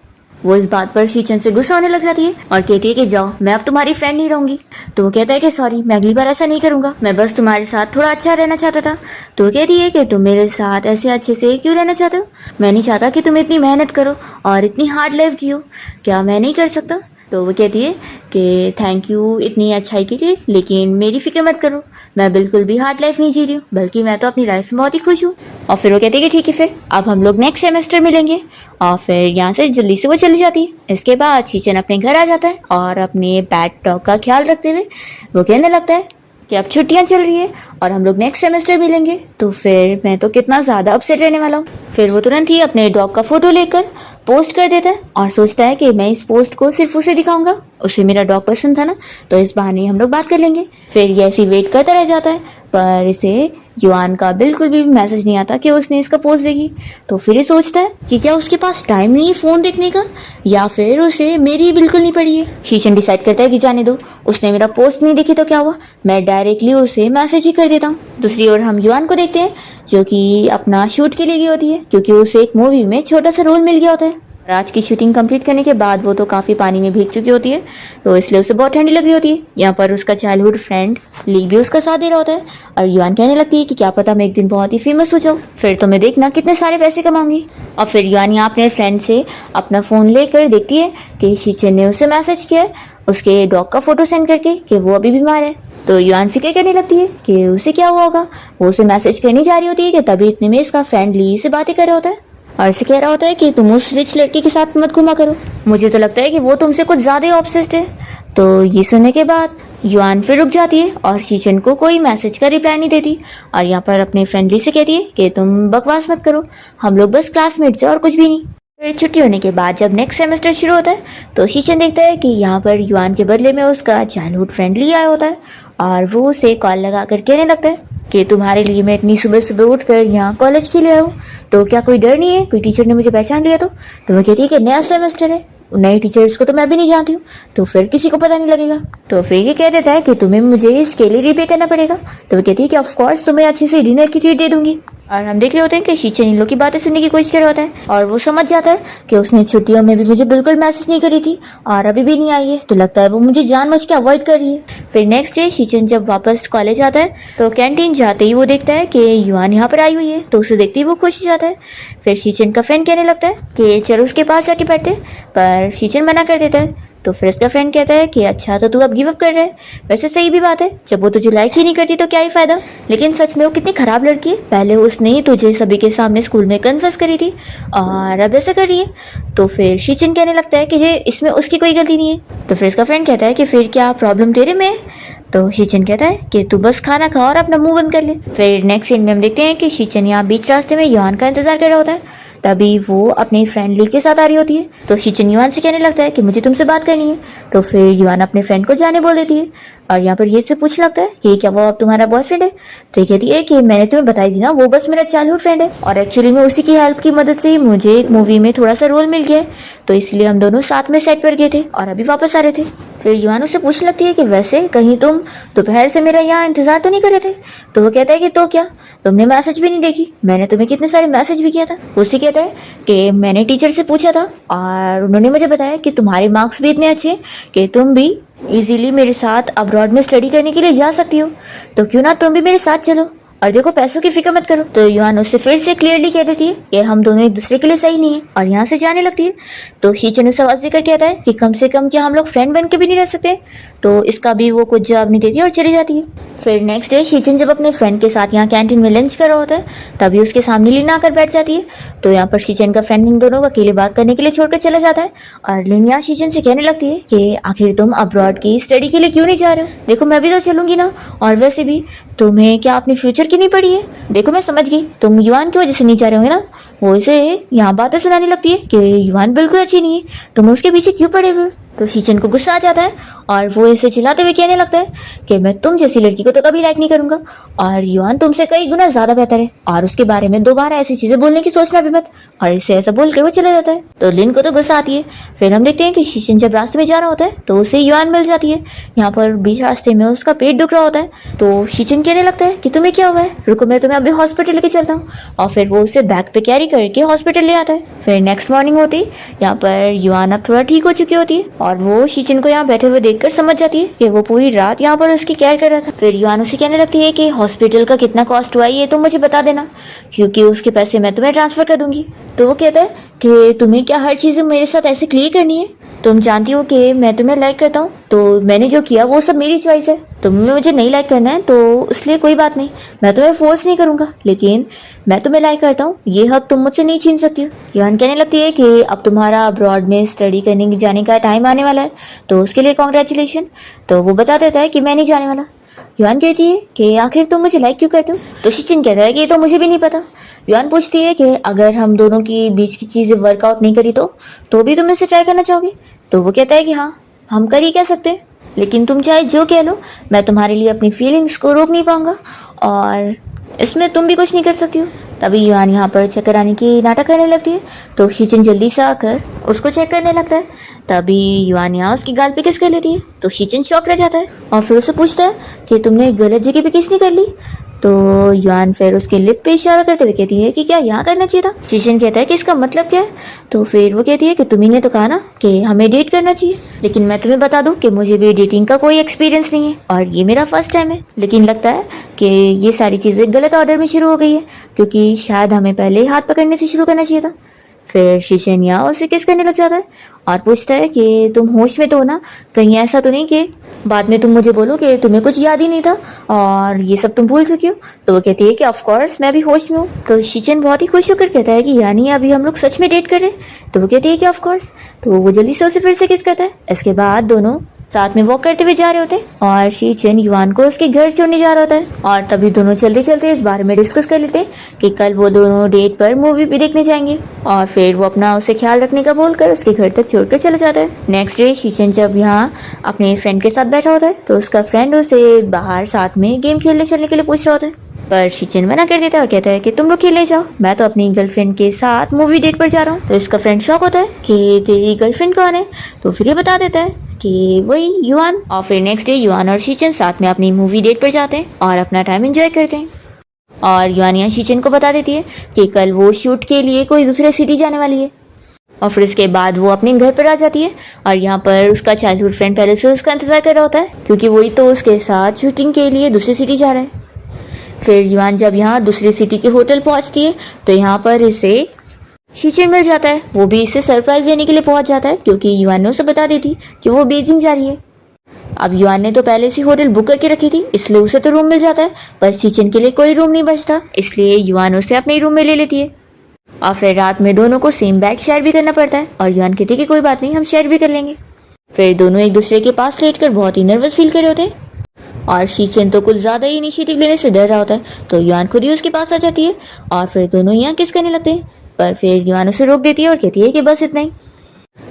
वो इस बात पर शीचन से गुस्सा होने लग जाती है और कहती है कि जाओ, मैं अब तुम्हारी फ्रेंड नहीं रहूंगी। तो वो कहता है कि सॉरी, मैं अगली बार ऐसा नहीं करूंगा, मैं बस तुम्हारे साथ थोड़ा अच्छा रहना चाहता था। तो वो कहती है कि तुम मेरे साथ ऐसे अच्छे से क्यों रहना चाहते हो, मैं नहीं चाहता कि तुम इतनी मेहनत करो और इतनी हार्ड लाइफ जियो, क्या मैं नहीं कर सकता। तो वो कहती है कि थैंक यू इतनी अच्छाई के लिए, लेकिन मेरी फिक्र मत करो, मैं बिल्कुल भी हार्ड लाइफ नहीं जी रही हूँ, बल्कि मैं तो अपनी लाइफ में बहुत ही खुश हूँ। और फिर वो कहती है कि ठीक है, फिर अब हम लोग नेक्स्ट सेमेस्टर मिलेंगे। और फिर यहाँ से जल्दी से वो चली जाती है। इसके बाद शीचन अपने घर आ जाता है और अपने पैट डॉग का ख्याल रखते हुए वो कहने लगता है कि अब छुट्टियां चल रही है और हम लोग नेक्स्ट सेमेस्टर मिलेंगे, तो फिर मैं तो कितना ज़्यादा अपसेट रहने वाला हूँ। फिर वो तुरंत ही अपने डॉग का फोटो लेकर पोस्ट कर देता है और सोचता है कि मैं इस पोस्ट को सिर्फ उसे दिखाऊंगा, उसे मेरा डॉग पसंद था ना, तो इस बहाने हम लोग बात कर लेंगे। फिर ये ऐसी वेट करता रह जाता है पर इसे युआन का बिल्कुल भी मैसेज नहीं आता कि उसने इसका पोस्ट देखी। तो फिर ये सोचता है कि क्या उसके पास टाइम नहीं है फ़ोन देखने का, या फिर उसे मेरी बिल्कुल नहीं पड़ी है। शीचन डिसाइड करता है कि जाने दो, उसने मेरा पोस्ट नहीं देखी तो क्या हुआ, मैं डायरेक्टली उसे मैसेज ही कर देता हूँ। दूसरी ओर हम युआन को देखते हैं जो कि अपना शूट के लिए गई होती है क्योंकि उसे एक मूवी में छोटा सा रोल मिल गया होता है। रात की शूटिंग कंप्लीट करने के बाद वो तो काफ़ी पानी में भीग चुकी होती है, तो इसलिए उसे बहुत ठंडी लग रही होती है। यहाँ पर उसका चाइल्डहुड फ्रेंड ली भी उसका साथ दे रहा होता है और युआन कहने लगती है कि क्या पता मैं एक दिन बहुत ही फेमस हो जाऊँ, फिर तो मैं देखना कितने सारे पैसे कमाऊंगी। और फिर युआन यहाँ अपने फ्रेंड से अपना फ़ोन लेकर देखती है कि शीचन ने उसे मैसेज किया है उसके डॉग का फोटो सेंड करके कि वो अभी बीमार है। तो युआन फिक्र करने लगती है कि उसे क्या हुआ होगा। वो उसे मैसेज करनी जा रही होती है कि तभी इतने में इसका फ्रेंड ली से बातें कर रहा होता है और इसे कह रहा होता है कि तुम उस रिच लड़की के साथ मत घुमा करो, मुझे तो लगता है कि वो तुमसे कुछ ज़्यादा ही ऑब्सेस्ड है। तो ये सुनने के बाद युआन फिर रुक जाती है और शीचन को कोई मैसेज का रिप्लाई नहीं देती और यहाँ पर अपने फ्रेंड ली से कहती है कि तुम बकवास मत करो, हम लोग बस क्लासमेट्स हैं और कुछ भी नहीं। फिर छुट्टी होने के बाद जब नेक्स्ट सेमेस्टर शुरू होता है तो शीचन देखता है कि यहाँ पर युआन के बदले में उसका चाइल्डहुड फ्रेंड ली आया होता है और वो उसे कॉल लगा कर कहने लगता है कि तुम्हारे लिए मैं इतनी सुबह सुबह उठकर यहाँ कॉलेज के लिए आया हूँ, तो क्या कोई डर नहीं है, कोई टीचर ने मुझे पहचान लिया तो वो कहती है कि नया सेमेस्टर है, नए टीचर्स को तो मैं भी नहीं जानती हूँ, तो फिर किसी को पता नहीं लगेगा। तो फिर ये कह देता है कि तुम्हें मुझे इसके लिए रीपे करना पड़ेगा। तो वो कहती है कि ऑफकोर्स तुम्हें अच्छी सी डिनर की ट्रीट दे दूंगी। और हम देख रहे होते हैं कि शीचन इन लोग की बातें सुनने की कोशिश कर रहा होता है और वो समझ जाता है कि उसने छुट्टियों में भी मुझे बिल्कुल मैसेज नहीं करी थी और अभी भी नहीं आई है, तो लगता है वो मुझे जानबूझ के अवॉइड कर रही है। फिर नेक्स्ट डे शीचन जब वापस कॉलेज आता है तो कैंटीन जाते ही वो देखता है कि युआन यहाँ पर आई हुई है, तो उसे देखते ही वो खुश हो जाता है। फिर शीचन का फ्रेंड कहने लगता है कि चलो उसके पास जाके बैठते, पर शीचन मना कर देता है। तो फिर उसका फ्रेंड कहता है कि अच्छा तो तू अब गिव अप कर रहा है, वैसे सही भी बात है, जब वो तुझे लाइक ही नहीं करती तो क्या ही फायदा, लेकिन सच में वो कितनी खराब लड़की है, पहले उसने तुझे सभी के सामने स्कूल में कन्फेस करी थी और अब ऐसा कर रही है। तो फिर शीचन कहने लगता है कि ये इसमें उसकी कोई गलती नहीं है। तो फिर उसका फ्रेंड कहता है कि फिर क्या प्रॉब्लम तेरे में है। तो शीचन कहता है कि तू बस खाना खा और अपना मुंह बंद कर ले। फिर नेक्स्ट सीन में हम देखते हैं कि शीचन यहाँ बीच रास्ते में युआन का इंतजार कर रहा होता है, तभी वो अपनी फ्रेंड ली के साथ आ रही होती है। तो शीचन युआन से कहने लगता है कि मुझे तुमसे बात करनी है। तो फिर युआन अपने फ्रेंड को जाने बोल देती है और यहाँ पर ये से पूछ लगता है कि क्या वो अब तुम्हारा बॉयफ्रेंड है। तो ये कहती है कि मैंने तुम्हें बताई थी ना, वो बस मेरा चाइल्डहुड फ्रेंड है और एक्चुअली में उसी की हेल्प की मदद से ही मुझे एक मूवी में थोड़ा सा रोल मिल गया है, तो इसलिए हम दोनों साथ में सेट पर गए थे और अभी वापस आ रहे थे। फिर युआन उससे पूछने लगती है कि वैसे कहीं तुम दोपहर से मेरा यहाँ इंतजार तो नहीं कर रहे थे। तो वो कहता है कि तो क्या, तुमने मैसेज भी नहीं देखी, मैंने तुम्हें कितने सारे मैसेज भी किया था। उसी कहता है कि मैंने टीचर से पूछा था और उन्होंने मुझे बताया कि तुम्हारे मार्क्स भी इतने अच्छे कि तुम भी इजीली मेरे साथ अब्रॉड में स्टडी करने के लिए जा सकती हो, तो क्यों ना तुम भी मेरे साथ चलो और देखो पैसों की फिक्र मत करो। तो युआन उससे फिर से क्लियरली कह देती है कि हम दोनों एक दूसरे के लिए सही नहीं है और यहाँ से जाने लगती है। तो शीचन उसे आवाज देकर कहता है कि कम से कम क्या हम लोग फ्रेंड बन के भी नहीं रह सकते। तो इसका भी वो कुछ जवाब नहीं देती और चली जाती है। फिर नेक्स्ट डे शीचन जब अपने फ्रेंड के साथ यहाँ कैंटीन में लंच कर रहा होता है तभी उसके सामने लिन आकर बैठ जाती है। तो यहाँ पर शीचन का फ्रेंड इन दोनों को अकेले बात करने के लिए छोड़कर चला जाता है और लिन यहाँ शीचन से कहने लगती है कि आखिर तुम अब्रॉड की स्टडी के लिए क्यों नहीं जा रहे हो। देखो मैं भी तो चलूंगी ना, और वैसे भी तुम्हें क्या अपने फ्यूचर की नहीं पड़ी है। देखो मैं समझ गई तुम युआन की वजह से नहीं जा रहे होंगे ना। वो इसे यहाँ बातें सुनाने लगती है कि युआन बिल्कुल अच्छी नहीं है, तुम उसके पीछे क्यों पड़े हुए हो। तो शीचन को गुस्सा आ जाता है और वो इसे चिल्लाते हुए कहने लगता है कि मैं तुम जैसी लड़की को तो कभी लाइक नहीं करूंगा और युआन तुमसे कई गुना ज्यादा बेहतर है और उसके बारे में दोबारा ऐसी चीजें बोलने की सोचना भी मत। और इसे ऐसा बोलकर वो चला जाता है। तो लिन को तो गुस्सा आती है। फिर हम देखते हैं कि शीचन जब रास्ते में जा रहा होता है तो उसे युआन मिल जाती है। यहाँ पर बीच रास्ते में उसका पेट दुख रहा होता है। तो शीचन कहने लगता है कि तुम्हें क्या हुआ है, रुको मैं तुम्हें अभी हॉस्पिटल लेके चलता हूँ। और फिर वो उसे बैग पे कैरी करके हॉस्पिटल ले आता है। फिर नेक्स्ट मॉर्निंग होती यहाँ पर युआन अब थोड़ा ठीक हो चुकी होती है और वो शीचन को यहाँ बैठे हुए देखकर समझ जाती है कि वो पूरी रात यहाँ पर उसकी केयर कर रहा था। फिर युआन उसे कहने लगती है कि हॉस्पिटल का कितना कॉस्ट हुआ है ये तुम मुझे बता देना, क्योंकि उसके पैसे मैं तुम्हें ट्रांसफर कर दूंगी। तो वो कहता है कि तुम्हें क्या हर चीज़ मेरे साथ ऐसे क्लियर करनी है, तुम जानती हो कि मैं तुम्हें लाइक करता हूँ, तो मैंने जो किया वो सब मेरी चॉइस है। तुम्हें मुझे नहीं लाइक करना है तो इसलिए कोई बात नहीं, मैं तुम्हें फोर्स नहीं करूंगा, लेकिन मैं तुम्हें लाइक करता हूँ ये हक तुम मुझसे नहीं छीन सकती हो। युआन कहने लगती है कि अब तुम्हारा अब्रॉड में स्टडी करने की जाने का टाइम आने वाला है तो उसके लिए कॉन्ग्रेचुलेशन। तो वो बता देता है कि मैं नहीं जाने वाला। युआन कहती है कि आखिर तुम मुझे लाइक क्यों करते हो। तो शीचन कहता है कि ये तो मुझे भी नहीं पता। युआन पूछती है कि अगर हम दोनों की बीच की चीज़ें वर्कआउट नहीं करी तो भी तुम इसे ट्राई करना चाहोगे। तो वो कहता है कि हाँ हम कर ही कह सकते हैं, लेकिन तुम चाहे जो कह लो मैं तुम्हारे लिए अपनी फीलिंग्स को रोक नहीं पाऊंगा और इसमें तुम भी कुछ नहीं कर सकती हो। तभी युआन यहाँ पर चक्कर आने की नाटक करने लगती है। तो शीचन जल्दी से आकर उसको चेक करने लगता है। तभी युआन यहाँ उसकी गाल पे किस कर लेती है। तो शीचन शॉक रह जाता है और फिर उससे पूछता है कि तुमने गलत जगह पे किस नहीं कर ली। तो युआन फिर उसके लिप पे इशारा करते हुए कहती है कि क्या यहाँ करना चाहिए था। शीचन कहता है कि इसका मतलब क्या है। तो फिर वो कहती है कि तुम्ही ने तो कहा ना कि हमें डेट करना चाहिए, लेकिन मैं तुम्हें बता दूं कि मुझे भी डेटिंग का कोई एक्सपीरियंस नहीं है और ये मेरा फर्स्ट टाइम है। लेकिन लगता है कि ये सारी चीज़ें गलत ऑर्डर में शुरू हो गई है, क्योंकि शायद हमें पहले हाथ पकड़ने से शुरू करना चाहिए था। फिर शीचन यहाँ उसे किस करने लग जाता है और पूछता है कि तुम होश में तो हो ना, कहीं ऐसा तो नहीं कि बाद में तुम मुझे बोलो कि तुम्हें कुछ याद ही नहीं था और ये सब तुम भूल चुकी हो। तो वो कहती है कि ऑफ कोर्स मैं भी होश में हूँ। तो शीचन बहुत ही खुश होकर कहता है कि यानी अभी हम लोग सच में डेट कर रहे हैं। तो वो कहती है कि ऑफ कोर्स। तो वो जल्दी से उसे फिर से किस करता है। इसके बाद दोनों साथ में वॉक करते हुए जा रहे होते हैं और शीचन युआन को उसके घर छोड़ने जा रहा होता है और तभी दोनों चलते चलते इस बारे में डिस्कस कर लेते हैं कि कल वो दोनों डेट पर मूवी भी देखने जाएंगे। और फिर वो अपना उसे ख्याल रखने का बोलकर उसके घर तक छोड़कर चला जाता है। नेक्स्ट डे शीचन जब यहाँ अपने फ्रेंड के साथ बैठा होता है तो उसका फ्रेंड उसे बाहर साथ में गेम खेलने चलने के लिए पूछ रहा होता है, पर शीचन मना कर देता है और कहता है कि तुम लोग खेलने जाओ, मैं तो अपनी गर्लफ्रेंड के साथ मूवी डेट पर जा रहा हूँ। तो इसका फ्रेंड शॉक होता है कि तेरी गर्लफ्रेंड कौन है। तो फिर ये बता देता है कि वही युआन। और फिर नेक्स्ट डे युआन और शीचन साथ में अपनी मूवी डेट पर जाते हैं और अपना टाइम एंजॉय करते हैं। और युआन यहाँ शीचन को बता देती है कि कल वो शूट के लिए कोई दूसरे सिटी जाने वाली है। और फिर इसके बाद वो अपने घर पर आ जाती है और यहाँ पर उसका चाइल्डहुड फ्रेंड पहले से उसका इंतजार कर रहा होता है, क्योंकि वही तो उसके साथ शूटिंग के लिए दूसरी सिटी जा रहा है। फिर युआन जब यहाँ दूसरी सिटी के होटल पहुँचती है तो यहाँ पर इसे शीचन मिल जाता है। वो भी इसे सरप्राइज देने के लिए पहुंच जाता है, क्योंकि युआन ने उसे बता दी थी कि वो बीजिंग जा रही है। अब युआन ने तो पहले से होटल बुक करके रखी थी, इसलिए उसे तो रूम मिल जाता है, पर शीचन के लिए कोई रूम नहीं बचता, इसलिए युआन उसे अपने रूम में ले लेती है। और फिर रात में दोनों को सेम बेड शेयर भी करना पड़ता है और युआन कहती है कि कोई बात नहीं, हम शेयर भी कर लेंगे। फिर दोनों एक दूसरे के पास लेटकर बहुत ही नर्वस फील कर रहे होते हैं और शीचन तो कुछ ज़्यादा ही इनिशिएटिव लेने से डर रहा होता है। तो युआन खुद ही उसके पास आ जाती है और फिर दोनों यहाँ किस करने लगते हैं, पर फिर युआन उसे रोक देती है और कहती है कि बस इतना ही,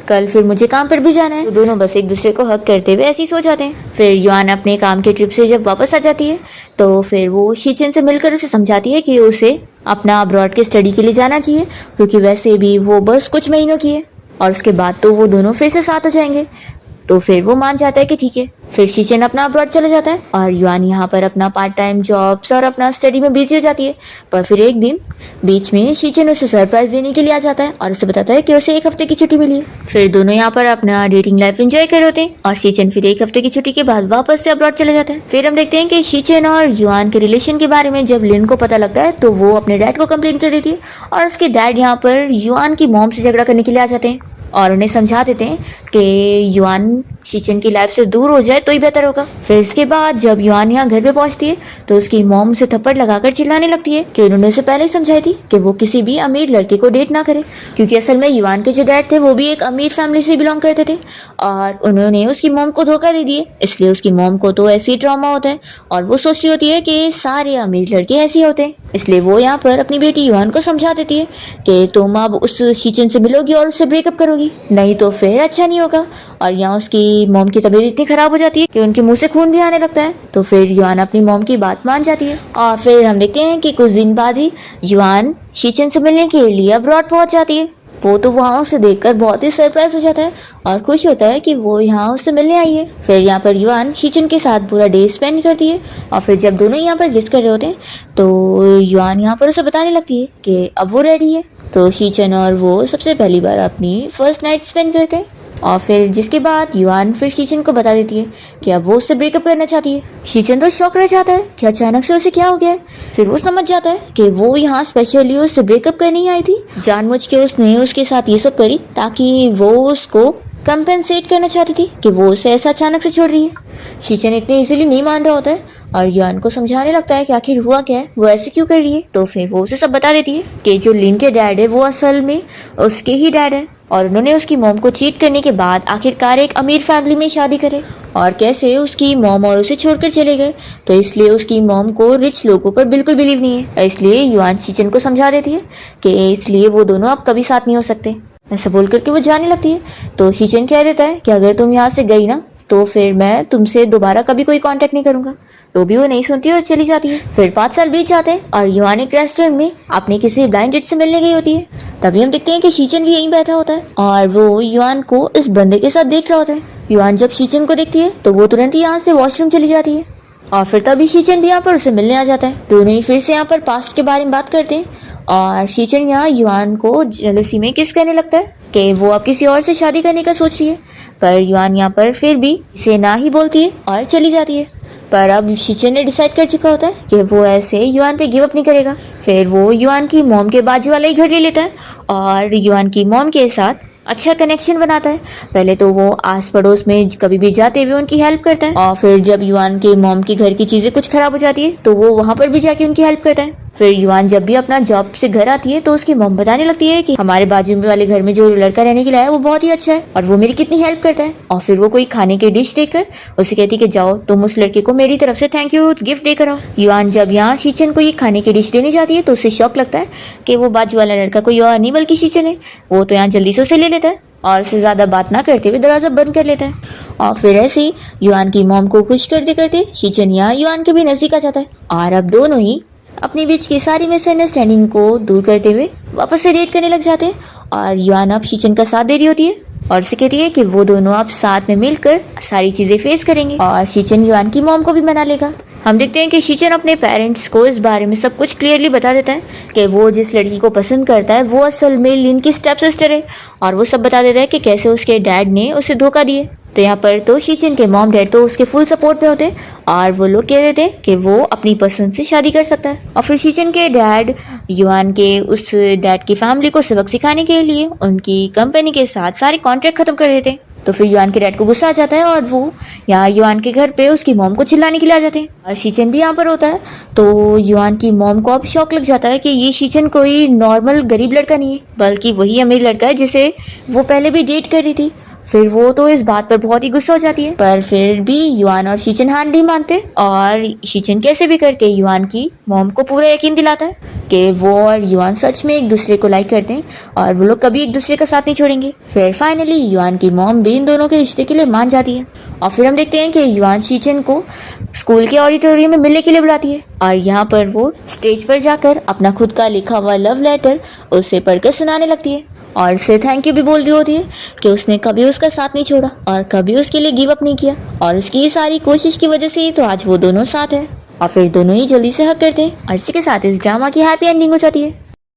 कल फिर मुझे काम पर भी जाना है। तो दोनों बस एक दूसरे को हक करते हुए ऐसे ही सो जाते हैं। फिर युआन अपने काम के ट्रिप से जब वापस आ जाती है तो फिर वो शीचन से मिलकर उसे समझाती है कि उसे अपना अब्रॉड के स्टडी के लिए जाना चाहिए, क्योंकि वैसे भी वो बस कुछ महीनों की है और उसके बाद तो वो दोनों फिर से साथ हो जाएंगे। तो फिर वो मान जाता है कि ठीक है। फिर शीचन अपना अब्रॉड चला जाता है और युआन यहाँ पर अपना पार्ट टाइम जॉब्स और अपना स्टडी में बिजी हो जाती है। पर फिर एक दिन बीच में शीचन उसे सरप्राइज देने के लिए आ जाता है और उसे बताता है कि उसे 1 हफ्ते की छुट्टी मिली है। फिर दोनों यहाँ पर अपना डेटिंग लाइफ एंजॉय कर रहे होते हैं और शीचन फिर 1 हफ्ते की छुट्टी के बाद वापस से अब्रॉड चले जाता है। फिर हम देखते हैं कि शीचन और युआन के रिलेशन के बारे में जब लिन को पता लगता है तो वो अपने डैड को कंप्लेन कर देती है और उसके डैड यहाँ पर युआन की मॉम से झगड़ा करने के लिए आ जाते हैं और उन्हें समझा देते हैं कि युआन शीचन की लाइफ से दूर हो जाए तो ही बेहतर होगा। फिर इसके बाद जब युआन यहाँ घर पे पहुंचती है तो उसकी मॉम उसे थप्पड़ लगाकर चिल्लाने लगती है कि उन्होंने उसे पहले ही समझाई थी कि वो किसी भी अमीर लड़के को डेट ना करे, क्योंकि असल में युआन के जो डैड थे वो भी एक अमीर फैमिली से बिलोंग करते थे और उन्होंने उसकी मॉम को धोखा दे दिए। इसलिए उसकी मॉम को तो ऐसे ही ट्रॉमा होता है और वो सोच रही होती है कि सारे अमीर लड़के ऐसे होते हैं। इसलिए वो यहाँ पर अपनी बेटी युआन को समझा देती है कि तुम अब उस शीचन से मिलोगी और उससे ब्रेकअप करोगी, नहीं तो फिर अच्छा नहीं होगा। और यहाँ उसकी मॉम की तबीयत इतनी खराब हो जाती है कि उनके मुंह से खून भी आने लगता है। तो फिर युआन अपनी मॉम की बात मान जाती है और फिर हम देखते हैं कि कुछ दिन बाद ही युआन शीचन से मिलने के लिए अब्रॉड पहुंच जाती है। वो तो वहाँ उसे देखकर बहुत ही सरप्राइज हो जाता है और खुश होता है कि वो यहाँ उससे मिलने आई है। फिर यहाँ पर युआन शीचन के साथ पूरा डे स्पेंड करती है और फिर जब दोनों यहाँ पर विश कर रहे होते हैं तो युआन यहाँ पर उसे बताने लगती है कि अब वो रेडी है। तो शीचन और वो सबसे पहली बार अपनी फर्स्ट नाइट स्पेंड करते हैं और फिर जिसके बाद युआन फिर शीचन को बता देती है कि अब वो उससे ब्रेकअप करना चाहती है। शीचन तो शॉक रह जाता है कि अचानक से उसे क्या हो गया है। फिर वो समझ जाता है कि वो यहाँ स्पेशली उससे ब्रेकअप करने ही आई थी, जानबूझ के उसने उसके साथ ये सब करी ताकि वो उसको कंपेंसेट करना चाहती थी कि वो उसे ऐसा अचानक से छोड़ रही है। शीचन इतने इजीली नहीं मान रहा होता है और युआन को समझाने लगता है कि आखिर हुआ क्या है, वो ऐसे क्यों कर रही है। तो फिर वो उसे सब बता देती है कि जो लिन के डैड है वो असल में उसके ही डैड है और उन्होंने उसकी मॉम को चीट करने के बाद आखिरकार एक अमीर फैमिली में शादी करे और कैसे उसकी मॉम और उसे छोड़कर चले गए। तो इसलिए उसकी मॉम को रिच लोगों पर बिल्कुल बिलीव नहीं है। इसलिए युआन शीचन को समझा देती है कि इसलिए वो दोनों अब कभी साथ नहीं हो सकते। ऐसा बोल करके वो जाने लगती है। तो शीचन कह देता है कि अगर तुम यहाँ से गई ना तो फिर मैं तुमसे दोबारा कभी कोई कांटेक्ट नहीं करूंगा। तो भी वो नहीं सुनती और चली जाती है। फिर 5 साल बीत जाते हैं और युआन एक रेस्टोरेंट में अपनी किसी ब्लाइंड डेट से मिलने गई होती है। तभी हम देखते हैं कि शीचन भी यहीं बैठा होता है और वो युआन को इस बंदे के साथ देख रहा होता है। युआन जब शीचन को देखती है तो वो तुरंत ही यहाँ से वॉशरूम चली जाती है और फिर तभी शीचन भी यहाँ पर उसे मिलने आ जाता है। दोनों ही फिर से यहाँ पर पास्ट के बारे में बात करते हैं और शीचन यहाँ युआन को जेलसी में किस करने लगता है कि वो अब किसी और से शादी करने का सोच रही है। पर युआन यहाँ पर फिर भी इसे ना ही बोलती है और चली जाती है। पर अब शीचन ने डिसाइड कर चुका होता है कि वो ऐसे युआन पे गिव अप नहीं करेगा। फिर वो युआन की मॉम के बाजू वाला ही घर ले लेता है और युआन की मॉम के साथ अच्छा कनेक्शन बनाता है। पहले तो वो आस पड़ोस में कभी भी जाते हुए उनकी हेल्प करता है और फिर जब युआन के मॉम के घर की चीजें कुछ खराब हो जाती है तो वो वहां पर भी जाके उनकी हेल्प करता है। फिर युआन जब भी अपना जॉब से घर आती है तो उसकी मॉम बताने लगती है कि हमारे बाजू में वाले घर में जो लड़का रहने के लिए आया वो बहुत ही अच्छा है और वो मेरी कितनी हेल्प करता है। और फिर वो कोई खाने की डिश देकर उसे कहती कि जाओ तुम उस लड़के को मेरी तरफ से थैंक यू गिफ्ट देकर आओ। युआन जब यहाँ शीचन को ये खाने की डिश देने जाती है तो उसे शौक लगता है कि वो बाजू वाला लड़का कोई और नहीं बल्कि शीचन है। वो तो यहाँ जल्दी से उसे ले लेता है और उससे ज्यादा बात ना करते हुए दरवाजा बंद कर लेता है। और फिर ऐसे ही युआन की मॉम को खुश करते करते शीचन यहाँ युआन के भी नजदीक आ जाता है और अब दोनों ही अपने बीच की सारी मिसअंडरस्टैंडिंग को दूर करते हुए वापस से डेट करने लग जाते हैं। और युआन अब शीचन का साथ दे रही होती है और उसे कहती है कि वो दोनों अब साथ में मिलकर सारी चीजें फेस करेंगे और शीचन युआन की मॉम को भी मना लेगा। हम देखते हैं कि शीचन अपने पेरेंट्स को इस बारे में सब कुछ क्लियरली बता देता है कि वो जिस लड़की को पसंद करता है वो असल में लिन की स्टेप सिस्टर है और वो सब बता देता है कि कैसे उसके डैड ने उसे धोखा दिए। तो यहाँ पर तो शीचन के मॉम डैड तो उसके फुल सपोर्ट पे होते और वो लोग कह रहे थे कि वो अपनी पसंद से शादी कर सकता है। और फिर शीचन के डैड युआन के उस डैड की फैमिली को सबक सिखाने के लिए उनकी कंपनी के साथ सारे कॉन्ट्रैक्ट खत्म कर देते। तो फिर युआन के डैड को गुस्सा आ जाता है और वो यहाँ युआन के घर पे उसकी मॉम को चिल्लाने के लिए आ जाते हैं और शीचन भी यहाँ पर होता है। तो युआन की मॉम को अब शौक लग जाता है कि ये शीचन कोई नॉर्मल गरीब लड़का नहीं है बल्कि वही अमीर लड़का है जिसे वो पहले भी डेट कर रही थी। फिर वो तो इस बात पर बहुत ही गुस्सा हो जाती है पर फिर भी युआन और शीचन हार नहीं मानते और शीचन कैसे भी करके युआन की मॉम को पूरा यकीन दिलाता है कि वो और युआन सच में एक दूसरे को लाइक करते हैं और वो लोग कभी एक दूसरे का साथ नहीं छोड़ेंगे। फिर फाइनली युआन की मॉम भी इन दोनों के रिश्ते के लिए मान जाती है और फिर हम देखते हैं कि युआन शीचन को स्कूल के ऑडिटोरियम में मिलने के लिए बुलाती है और यहाँ पर वो स्टेज पर जाकर अपना खुद का लिखा हुआ लव लेटर उसे पढ़कर सुनाने लगती है और उसे थैंक यू भी बोल रही होती है कि उसने कभी उसका साथ नहीं छोड़ा और कभी उसके लिए गिव अप नहीं किया, और उसकी ये सारी कोशिश की वजह से ही तो आज वो दोनों साथ है। और फिर दोनों ही जल्दी से हक करते हैं और इसी के साथ इस ड्रामा की हैप्पी एंडिंग हो जाती है।